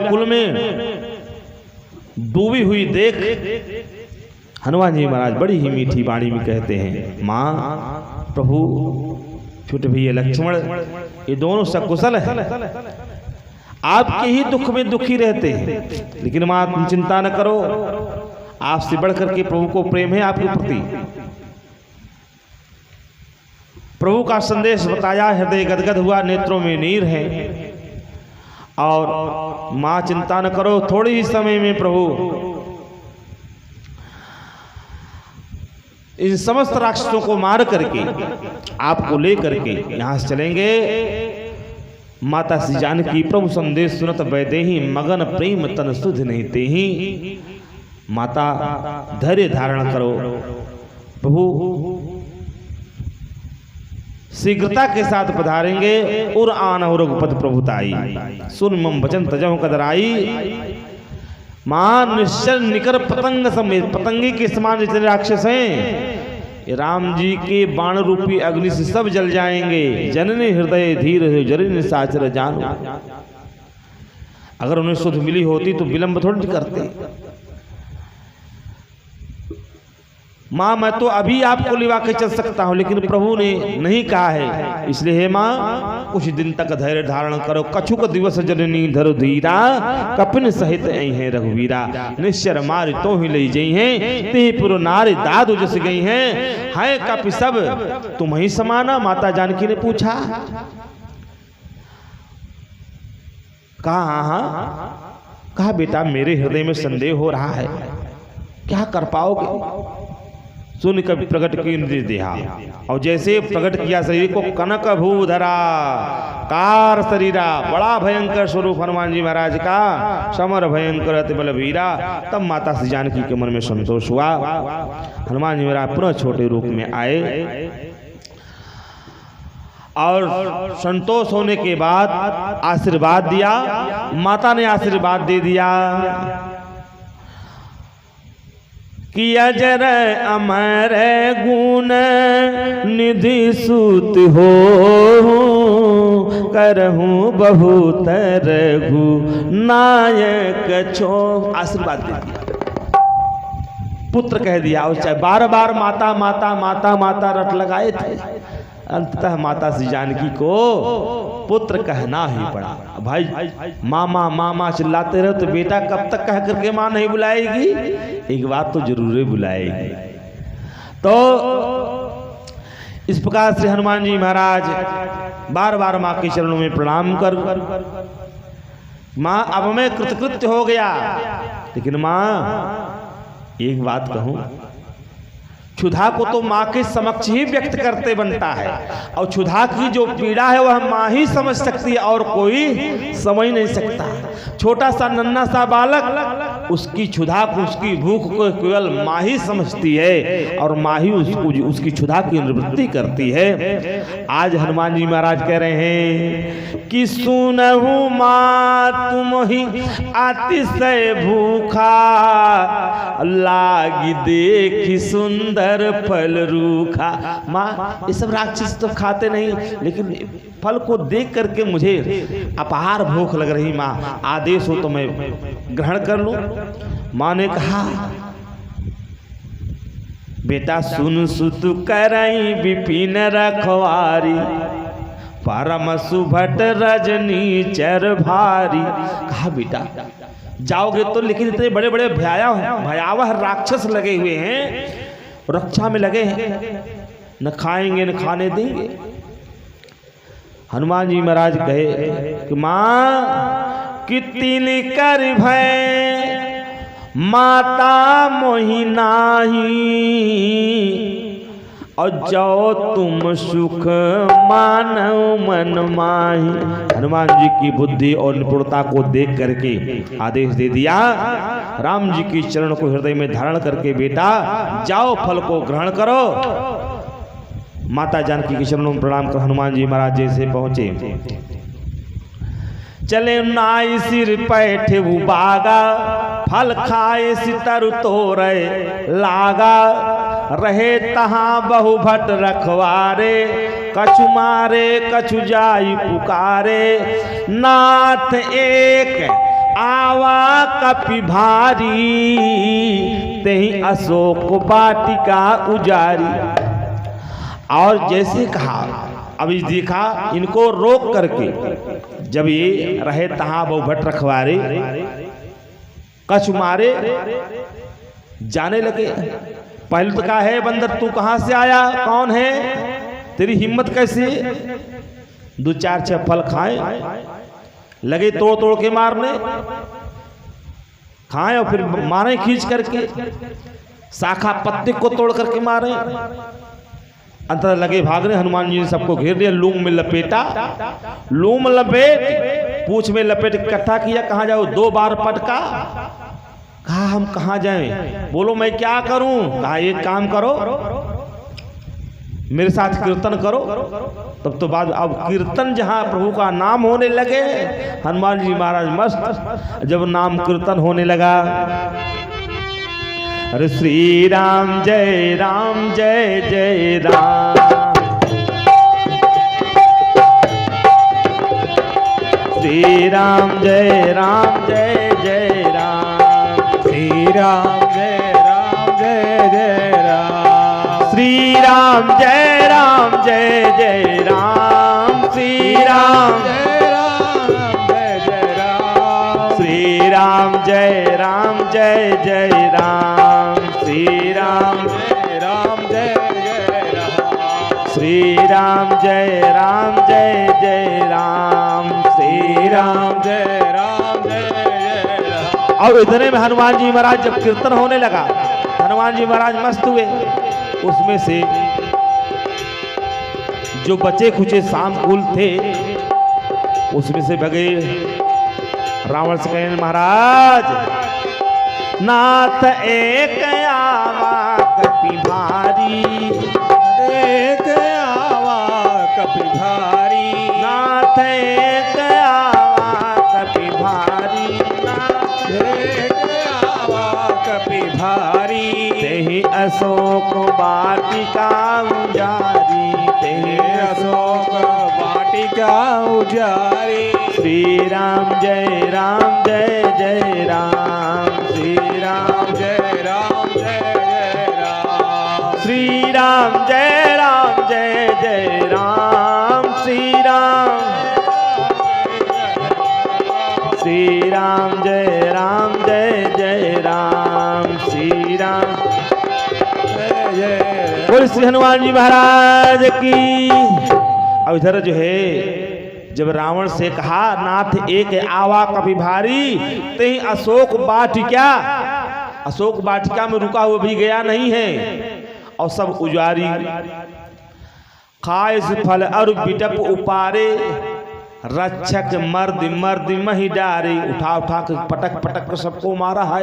कुल में डूबी हुई देख हनुमान जी महाराज बड़ी ही मीठी वाणी में कहते हैं, माँ प्रभु छोटे भैया लक्ष्मण ये दोनों सकुशल हैं, आपके ही दुख में दुखी रहते हैं, लेकिन माँ तुम चिंता न करो, आपसे बढ़कर के प्रभु को प्रेम है आपके प्रति। प्रभु का संदेश बताया, हृदय गदगद हुआ, नेत्रों में नीर है। और मां चिंता न करो, थोड़े ही समय में प्रभु इन समस्त राक्षसों को मार करके आपको लेकर के यहां से चलेंगे। माता श्री जानकी प्रभु संदेश सुनत वैदेही, मगन प्रेम तन सुध नहीं तेही। माता धैर्य धारण करो, प्रभु शीघ्रता के साथ पधारेंगे। उर आन रघुपति प्रभुताई, सुन मम वचन तजहु कदराई। मान निश्चल निकर पतंग समेत, पतंगी के समान जितने राक्षस हैं ये राम जी के बाण रूपी अग्नि से सब जल जाएंगे। जननी हृदय धीर जरिन साचर जानो। अगर उन्हें सुध मिली होती तो विलंब थोड़ी करते। माँ मैं तो अभी आपको लिवा के चल सकता हूँ, लेकिन प्रभु ने नहीं कहा है, इसलिए हे माँ कुछ दिन तक धैर्य धारण करो। कछुक दिवस जननी धरु धीरा, कपिन सहित आई है रघुवीरा। निश्चर मार तो ही ले जई हैं, ते पुर नारी दादू जस गई हैं। है कपि सब तुम ही समाना, माता जानकी ने पूछा। कहा हाँ, कहा बेटा मेरे हृदय में संदेह हो रहा है, क्या कर पाओगे। सुन कभी प्रकट की निर्देश दिया, और जैसे प्रकट किया शरीर को, कनक भूधरा कार शरीरा, बड़ा भयंकर स्वरूप हनुमान जी महाराज का, समर भयंकर अति बलवीरा। तब माता श्री जानकी के मन में संतोष हुआ। हनुमान जी महाराज पुनः छोटे रूप में आए। और संतोष होने के बाद आशीर्वाद दिया। माता ने आशीर्वाद दे दिया कि अजर अमर गुण निधि सूत हो, करहूं बहुत रघु नायक छो। आशीर्वाद दे दिया, पुत्र कह दिया। और चाहे बार बार माता माता माता माता रट लगाए थे, अंततः माता श्री जानकी को पुत्र कहना ही पड़ा। भाई मामा मामा चिल्लाते रहो तो बेटा कब तक कह करके माँ नहीं बुलाएगी, एक बात तो जरूर बुलाएगी। तो इस प्रकार से हनुमान जी महाराज बार बार माँ के चरणों में प्रणाम कर, माँ अब मैं कृतकृत्य हो गया। लेकिन माँ एक बात कहूं, क्षुधा को तो माँ के समक्ष ही व्यक्त करते बनता है, और क्षुधा की जो पीड़ा है वह माँ ही समझ सकती है और कोई समझ नहीं सकता। छोटा सा नन्हा सा बालक उसकी क्षुधा को, उसकी भूख को केवल माँ ही समझती है और माँ ही उसकी क्षुधा की निवृत्ति करती है। आज हनुमान जी महाराज कह रहे हैं कि सुनहु माँ तुम ही अतिशय भूखा, लागी देखी सुंदर फल रूखा। माँ ये सब राक्षस तो खाते नहीं, लेकिन फल को देख करके मुझे अपार भूख लग रही। माँ आदेश हो तो मैं ग्रहण कर लूं। माँ ने कहा बेटा सुन सुत करई विपिन रखवारी, परम सुभट रजनी चर भारी। कहा बेटा जाओगे तो, लेकिन इतने बड़े बड़े भयावह राक्षस लगे हुए हैं, रक्षा में लगे हैं, न खाएंगे न खाने देंगे। हनुमान जी महाराज कहे कि माँ कितनी कर भय माता मोहि नाही, और जो तुम सुख मानव मन माही। हनुमान जी की बुद्धि और निपुणता को देख करके आदेश दे दिया, राम जी की चरण को हृदय में धारण करके बेटा जाओ फल को ग्रहण करो। माता जानकी के चरणों में प्रणाम कर हनुमान जी महाराज जैसे पहुंचे, चले नाई सिर पैठे बागा, फल खाए सितर तोरे लागा, रहे तहां बहुभट रखवारे, कछु मारे कछु जाई पुकारे, नाथ एक आवा कपि भारी, तेहि अशोक वाटिका उजारी। और जैसे कहा, अभी देखा इनको रोक करके, जब ये रहे तहां बहुभट रखवारे, कछु मारे जाने लगे। पहले तो कहा है बंदर तू कहां से आया, कौन है, तेरी हिम्मत कैसी। दो चार छह फल खाए, लगे तोड़ तोड़ के मारने, खाए और फिर मारे खींच करके, शाखा पत्ते को तोड़ करके मारे। अंतर लगे भागने। हनुमान जी ने सबको घेर लिया, लूम में लपेटा, लूम लपेट पूछ में लपेट इकट्ठा किया। कहाँ जाओ, 2 बार पटका। कहा हम कहाँ जाएं, बोलो मैं क्या करूं। कहा एक काम करो, मेरे साथ कीर्तन करो। तब तो बाद अब कीर्तन जहां प्रभु का नाम होने लगे, हनुमान जी महाराज मस्त। जब नाम कीर्तन होने लगा, अरे श्री राम जय जय राम, श्री राम जय जय राम, श्री राम जय जय राम, श्री राम जय जय राम, श्री राम जय जय राम, श्री राम जय जय राम, श्री राम जय जय राम, श्री राम जय जय राम, श्री राम जय जय राम। और इतने में हनुमान जी महाराज जब कीर्तन होने लगा, हनुमान जी महाराज मस्त हुए। उसमें से जो बचे खुचे सांकुल थे, उसमें से भगे रावण से कहे महाराज नाथ एक आवा कपि भारी, एक आवा कपि भारी, आवा कपि भारी तेहि अशोक वाटिका उजारी तेहि अशोक वाटिका उजारी श्री राम जय जय राम श्री राम जय राम जय राम श्री राम जय जय राम श्री राम जय जय राम श्री राम बोल श्री हनुमान जी महाराज की। अब इधर जो है जब रावण से कहा नाथ एक आवा कभी भारी तेहि अशोक वाटिका में रुका हुआ भी गया नहीं है और सब उजारी खाए से फल और बिटप उपारे रक्षक मर्द मही डारे उठा के पटक कर सबको मारा है।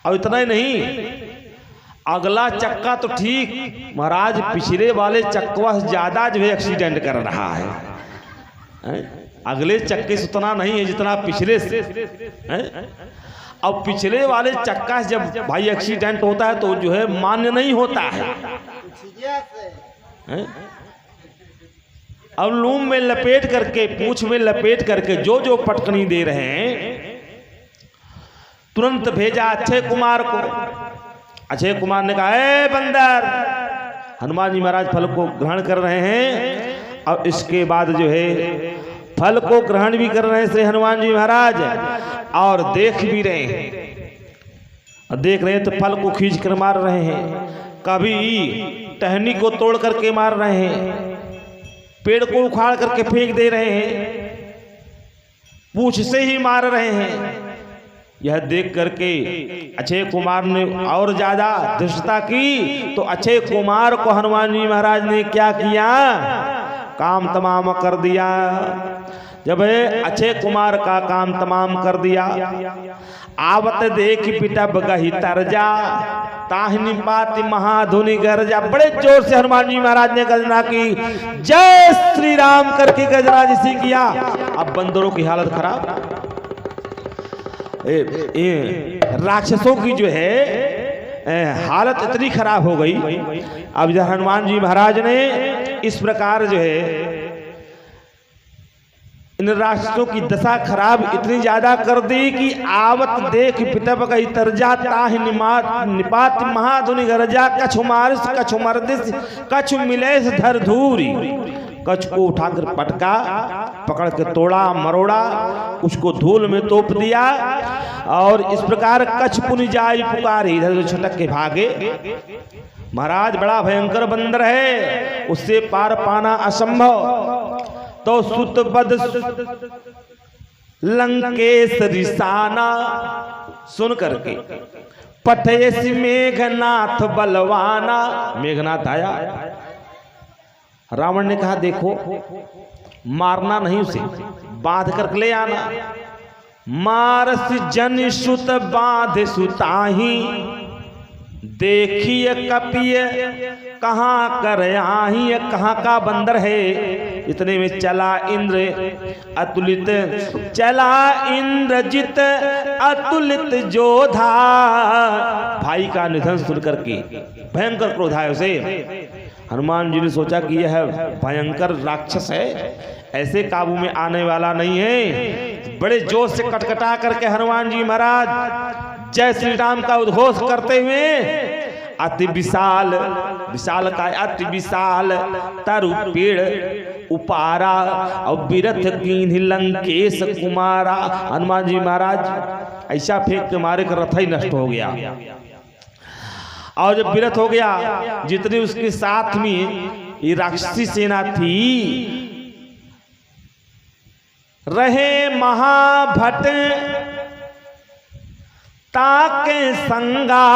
और इतना ही नहीं अगला चक्का तो ठीक महाराज पिछले वाले चक्का से ज्यादा जो है एक्सीडेंट कर रहा है। अगले चक्के से उतना नहीं है जितना पिछले से। अब पिछले वाले चक्का से जब भाई एक्सीडेंट होता है तो जो है मान्य नहीं होता है। अब लूम में लपेट करके पूंछ में लपेट करके जो पटकनी दे रहे हैं तुरंत भेजा अक्षय कुमार को। अक्षय कुमार ने कहा ए बंदर, हनुमान जी महाराज फल को ग्रहण कर रहे हैं और इसके बाद जो है फल को ग्रहण भी कर रहे हैं श्री हनुमान जी महाराज और देख भी रहे हैं। देख रहे हैं तो फल को खींच कर मार रहे हैं, कभी टहनी को तोड़ करके मार रहे हैं, पेड़ को उखाड़ करके फेंक दे रहे हैं, पूंछ से ही मार रहे हैं। यह देख करके अक्षय कुमार ने और ज्यादा धृष्टता की तो अक्षय कुमार को हनुमान जी महाराज ने क्या किया, काम तमाम कर दिया। जब अक्षय कुमार का काम तमाम कर दिया आवत देख पिटा बगही तरजा ताहिनी पाति महाधुनि गरजा। बड़े जोर से हनुमान जी महाराज ने गर्जना की, जय श्री राम करके गर्जना जिसे किया। अब बंदरों की हालत खराब, राक्षसों की जो है हालत इतनी खराब हो गई। अब जब हनुमान जी महाराज ने इस प्रकार जो है इन राक्षसों की दशा खराब इतनी ज्यादा कर दी कि आवत देख पितब गई तरजा ताहि निपात महाधुनि गरजा कछु मारिस कछु मर्दिस कछु मिलेस धर धूरी। कछ को उठाकर पटका, पकड़ के तोड़ा मरोड़ा, उसको धूल में तोप दिया और इस प्रकार कछ पुनि जाय पुकारी, इधर छटक के भागे। महाराज बड़ा भयंकर बंदर है, उससे पार पाना असंभव। तो सुत बद लंकेश रिसाना सुन करके पठयसि मेघनाथ बलवाना। मेघनाथ आया, रावण ने कहा देखो मारना नहीं, उसे बांध कर ले आना। मारस जन सुत बांध सुताही देखिए कपिय कहाँ कर आही। कहाँ का बंदर है। इतने में चला इंद्र अतुलित, चला इंद्रजित अतुलित जोधा। भाई का निधन सुन करके भयंकर क्रोध आया उसे। हनुमान जी ने सोचा कि यह भयंकर राक्षस है, ऐसे काबू में आने वाला नहीं है। बड़े जोश से कटकटा करके हनुमान जी महाराज जय श्री राम का उद्घोष करते हुए अति विशाल, विशाल का अति विशाल तरु पेड़ उपारा और बिरथ कीन्ह लंकेश कुमारा। हनुमान जी महाराज ऐसा फेंक के मारे का रथ ही नष्ट हो गया। और जब विरथ हो गया, जितने उसके साथ में ये राक्षसी सेना थी, रहे महाभट ताके संगा,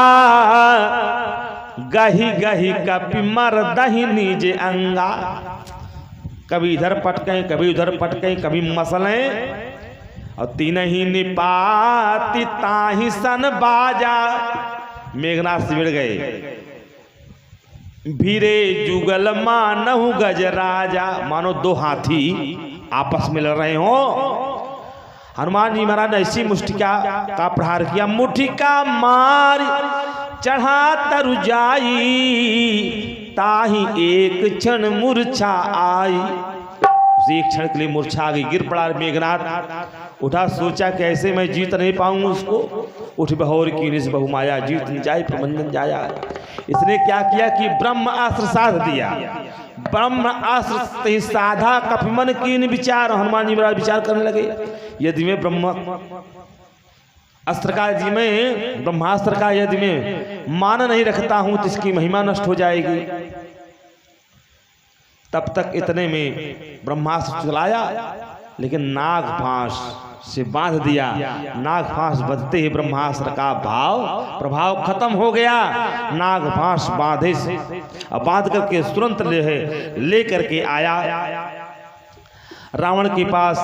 गही गही कपि मर दही निज अंगा। कभी इधर पटके कभी उधर पटके कभी मसले और तीन ही निपाति ताही सन बाजा। मेघनाथ सिमट गए, भीरे जुगल मानहु गज राजा। मानो दो हाथी आपस में लड़ रहे हो। हनुमान जी महाराज ने ऐसी मुष्टिका का प्रहार किया, मुठिका मार चढ़ा तरु जाई, ताही एक क्षण मूर्छा आई। एक क्षण के लिए मूर्छा आ गई, गिर पड़ा। मेघनाथ उठा, सोचा कि ऐसे मैं जीत नहीं पाऊंगा उसको। उठ बहोर की निज बहुमाया, जीत न जाए प्रबंधन जाया। इसने क्या किया कि ब्रह्म अस्त्र साध दिया। ब्रह्म अस्त्र साधा कपिमन कीन विचार। हनुमान जी महाराज विचार करने लगे, यदि मैं ब्रह्म अस्त्र का, यदि मैं ब्रह्मास्त्र का यदि मैं मान नहीं रखता हूं तो इसकी महिमा नष्ट हो जाएगी। तब तक इतने में ब्रह्मास्त्र चलाया, लेकिन नाग फांस से बांध दिया। नाग फांस बंधते ही ब्रह्मास्त्र का प्रभाव खत्म हो गया। नाग फांस बांधे से बांध करके तुरंत ले करके आया रावण के पास।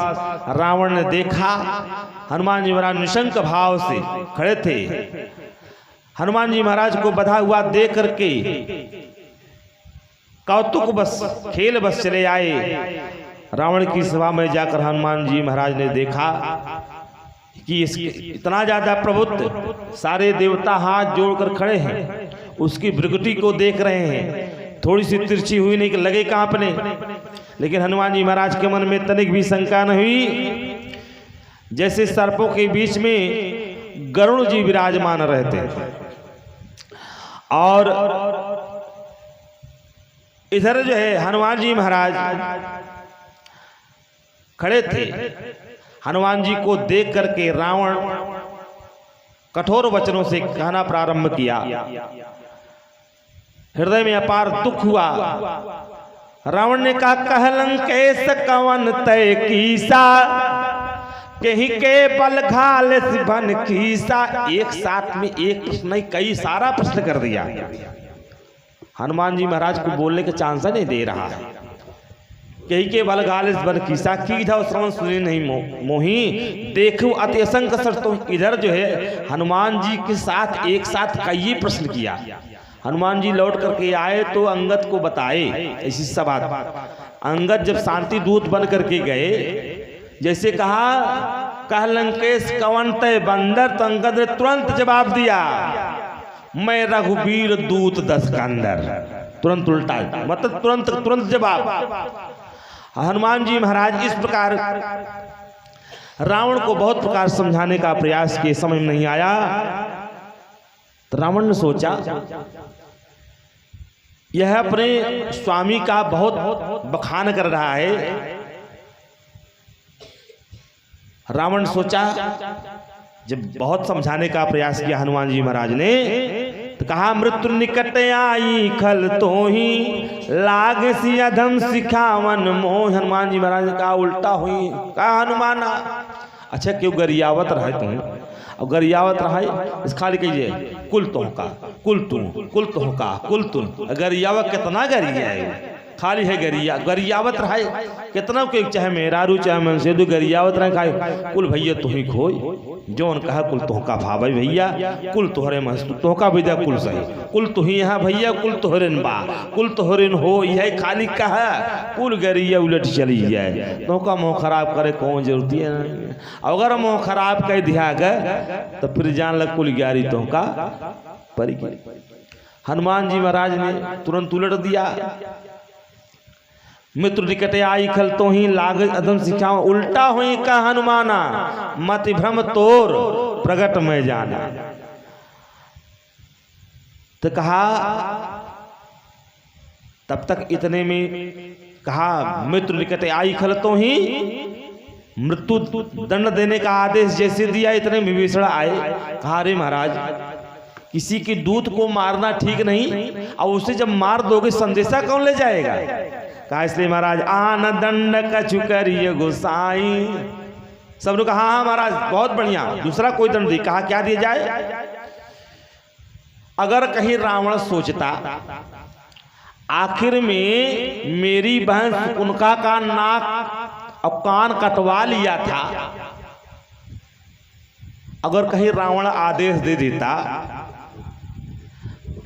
रावण ने देखा हनुमान जी महाराज निशंक भाव से खड़े थे। हनुमान जी महाराज को बधा हुआ देख करके कौतुक बस, खेल बस चले आए। रावण की सभा में जाकर हनुमान जी महाराज ने देखा कि इतना ज्यादा प्रभुत्व, सारे देवता हाथ जोड़कर खड़े हैं, उसकी भृगुटी को देख रहे हैं। थोड़ी सी तिरछी हुई नहीं कि लगे कांपने, लेकिन हनुमान जी महाराज के मन में तनिक भी शंका न हुई। जैसे सर्पों के बीच में गरुड़ जी विराजमान रहते और इधर जो है हनुमान जी महाराज खड़े थे। हनुमान जी को देख करके रावण कठोर वचनों से कहना प्रारंभ किया। हृदय में अपार दुख हुआ। रावण ने कहा, कहलंकेश कवन तय कीसा, कहीं के बल घाल बन कीसा। एक साथ में एक प्रश्न नहीं, कई सारा प्रश्न कर दिया। हनुमान जी महाराज को बोलने का चांस नहीं दे रहा है। कहीं के बल घाल बन कीसा, की था श्रवण सुनी नहीं मोही, देखो अति असंक सर। तो इधर जो है हनुमान जी के साथ एक साथ कई प्रश्न किया। हनुमान जी लौट करके आए तो अंगद को बताए ऐसी सब बात। अंगद जब शांति दूत बन करके गए, जैसे कहा कहलंकेश कवन तय बंदर, तो अंगद ने तुरंत जवाब दिया, मैं रघुवीर दूत 10 का अंदर। तुरंत उल्टा, मतलब तुरंत जवाब। हनुमान जी महाराज इस प्रकार रावण को बहुत प्रकार समझाने का प्रयास किए, समझ में नहीं आया। तो रावण ने सोचा यह अपने स्वामी का बहुत बखान कर रहा है। रावण सोचा, जब बहुत समझाने का प्रयास किया हनुमान जी महाराज ने, तो कहा मृत्यु निकट आई खल तो ही लाग सी अधम सिखावन मोह। हनुमान जी महाराज ने कहा उल्टा हुई। कहा हनुमाना, अच्छा क्यों गरियावत रहे तुम? और गरियावत रहे इस खाली कहिए कुल तो का, कुल तो का, कुल तुम। गरियावत कितना गरिया है, खाली है गरियावत रहे कितना के, चाहे मेहरारू चाहे मनसे दो गरियावत रहे खाए। कुल भैया तू ही खोई, जौन कहा कुल तोहका भाव भैया, कुल तोहरे मस्त तोहका भैया, कुल सही, कुल तू ही यहाँ भैया, कुल तोहरेन बा, कुल तोहरेन हो। यह खाली कहा कुल गरिया उलट चली जाए। तोहका मोह खराब करे कौन जरूरत है? अगर मोह खराब कह दिया गए तो फिर जान लग कुल ग्यारी तोहका परी। हनुमान जी महाराज ने तुरंत उलट दिया, मित्र निकट आई खल तो ही लाग अदम सिखाओ। उल्टा हुई का हनुमाना, मत भ्रम तोर प्रगट में जाना। तो कहा, तब तक इतने में कहा मित्र निकट आई खल तो ही, मृत्यु दंड देने का आदेश जैसे दिया, इतने विभीषण आए। कहा अरे महाराज, किसी के दूत को मारना ठीक नहीं, और उसे जब मार दोगे संदेशा कौन ले जाएगा? कहा इसलिए महाराज आन दंड कछु करिए गोसाई। सब लोग कहा हाँ महाराज बहुत बढ़िया, दूसरा कोई दंड दी। कहा क्या दिया जाए? अगर कहीं रावण सोचता आखिर में मेरी बहन शकुंतला का नाक और कान कटवा लिया था, अगर कहीं रावण आदेश दे देता,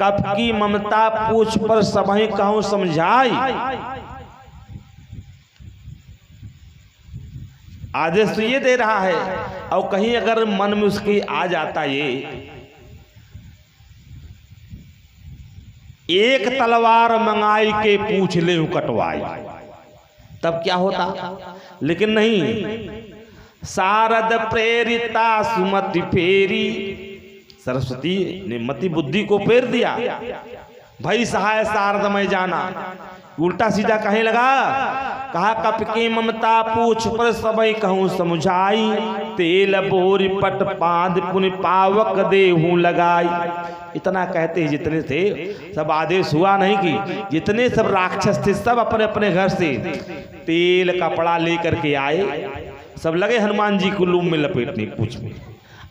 कब की ममता पूछ पर सबही कहूं समझाई, आदेश तो ये दे रहा है, और कहीं अगर मन में उसके आ जाता ये एक तलवार मंगाई के पूछ ले कटवाई, तब क्या होता। लेकिन नहीं, शारद प्रेरिता सुमति फेरी, सरस्वती ने मति बुद्धि को फेर दिया। भाई सहाय शारदमय जाना, उल्टा सीधा कहे लगा, कहा कप के ममता पूछ पर सबई कहूँ समझाई, तेल बोरी पट पाद पुनि पावक देहूं लगाई। इतना कहते ही जितने थे सब आदेश हुआ नहीं कि जितने सब राक्षस थे सब अपने अपने घर से तेल कपड़ा लेकर के आए, सब लगे हनुमान जी को लूम में लपेटने पूछ में।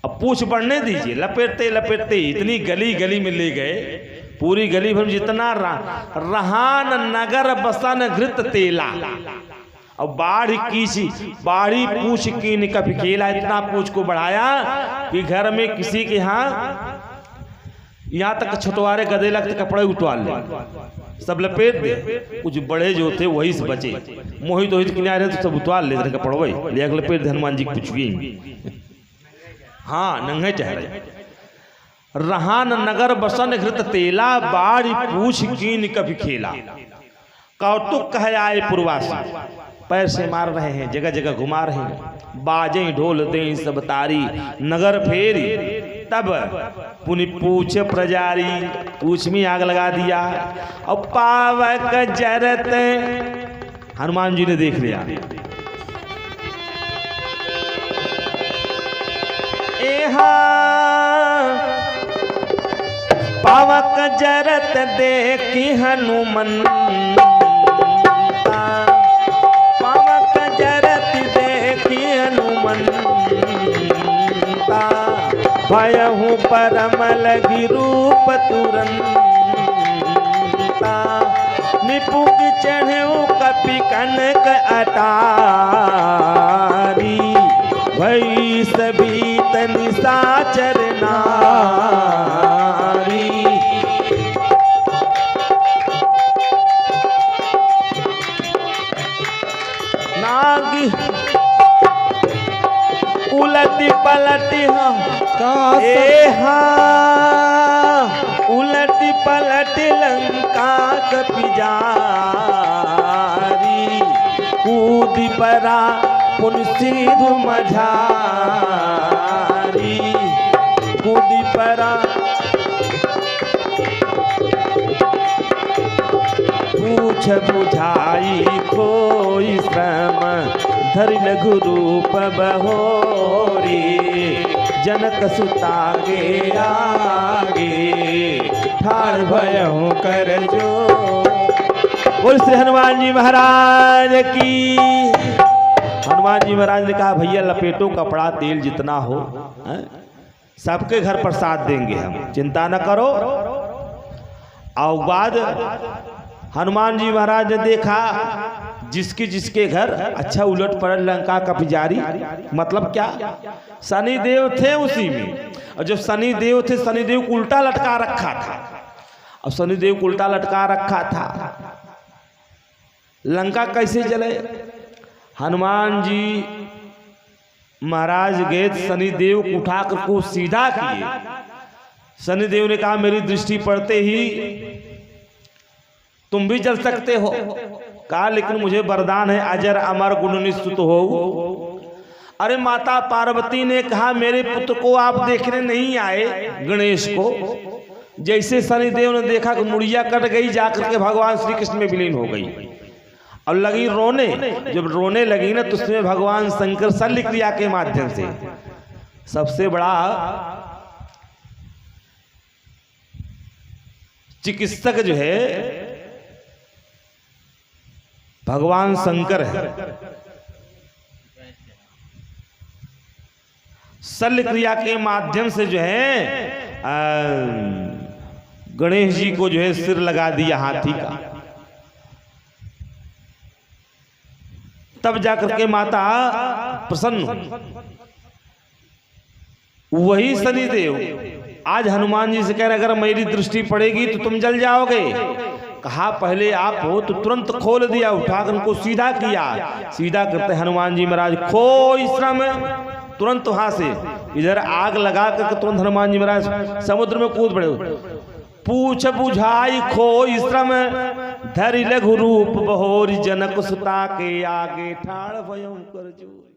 अब पूछ बढ़ने दीजिए, लपेटते लपेटते इतनी गली गली में ले गए, पूरी गली भर जितना रहान नगर बसन घृत तेला। अब बाढ़ी पूछ की निकप खेला, इतना पूछ को बढ़ाया कि घर में किसी के यहाँ तक छुटवारे गदे लगते कपड़े उठवा ले, सब लपेट दे। कुछ बड़े जो थे वही से बचे, मोहित वोहित किनारे तो सब उतवाल ले कपड़े वही ले लपेट दे। हनुमान जी कुछ भी हाँ नंगे चेहरे। रहान नगर बसन घृत तेला, बाढ़ पूछ कीन कभी खेला। कौतुक कह आए पूर्वासी, पैर से मार रहे हैं, जगह जगह घुमा रहे हैं। बाजे ढोल दे सब तारी, नगर फेरी तब पुनि पूछ प्रजारी। पूछ में आग लगा दिया और पावक जरत, हनुमान जी ने देख लिया। पावक जरत देखी हनुमंता, पावक जरत देखी हनुमंता, भयहु परम लगी रूप तुरंता, निपुक चढ़ऊ कपि कनक अटारी, भई सभी तनि साचर नारी। नागी उलटी पलटी उलटी पलटी लंका कपि जारी, कूदी परा पुन सिंधु मझारी, कूदी परा पूछ बुझाई खोई श्रम, धरि लघु रूप बहोरी, जनक सुता गे आगे, ठाड़ भयहु कर जो। बोल श्री हनुमान जी महाराज की। हनुमान जी महाराज ने कहा भैया लपेटो कपड़ा, तेल जितना हो, सबके घर प्रसाद देंगे हम, चिंता न करो। और बाद हनुमान जी महाराज ने देखा जिसके जिसके घर अच्छा उलट पलट लंका का पुजारी, मतलब क्या, शनि देव थे उसी में। और जब शनि देव थे, शनि देव को उल्टा लटका रखा था। और शनि देव को उल्टा लटका रखा था, लंका कैसे जले। हनुमान जी महाराज गए शनिदेव को उठाकर को सीधा किए। शनिदेव ने कहा मेरी दृष्टि पड़ते ही तुम भी जल सकते हो। कहा लेकिन मुझे वरदान है अजर अमर गुण निस्तुत हो। अरे माता पार्वती ने कहा मेरे पुत्र को आप देखने नहीं आए, गणेश को। जैसे शनिदेव ने देखा कि मुड़िया कट गई, जाकर के भगवान श्री कृष्ण में विलीन हो गई और लगी रोने। जब रोने लगी ना तो उसमें भगवान शंकर शल्य क्रिया के माध्यम से, सबसे बड़ा चिकित्सक जो है भगवान शंकर है। शल्य क्रिया के माध्यम से जो है गणेश जी को जो है सिर लगा दिया हाथी का। तब जाकर के माता प्रसन्न। वही शनिदेव आज हनुमान जी से कह रहे अगर मेरी दृष्टि पड़ेगी तो तुम जल जाओगे। कहा पहले आप हो, तो तुरंत खोल दिया, उठाकर उनको सीधा किया। सीधा करते हनुमान जी महाराज खो श्रम, तुरंत वहां से इधर आग लगा करके तुरंत हनुमान जी महाराज समुद्र में कूद पड़े। पूछ बुझाई खो श्रम, धरि लघु रूप बहोरी, जनक सुता के आगे ठाड़ भयंकर जोर।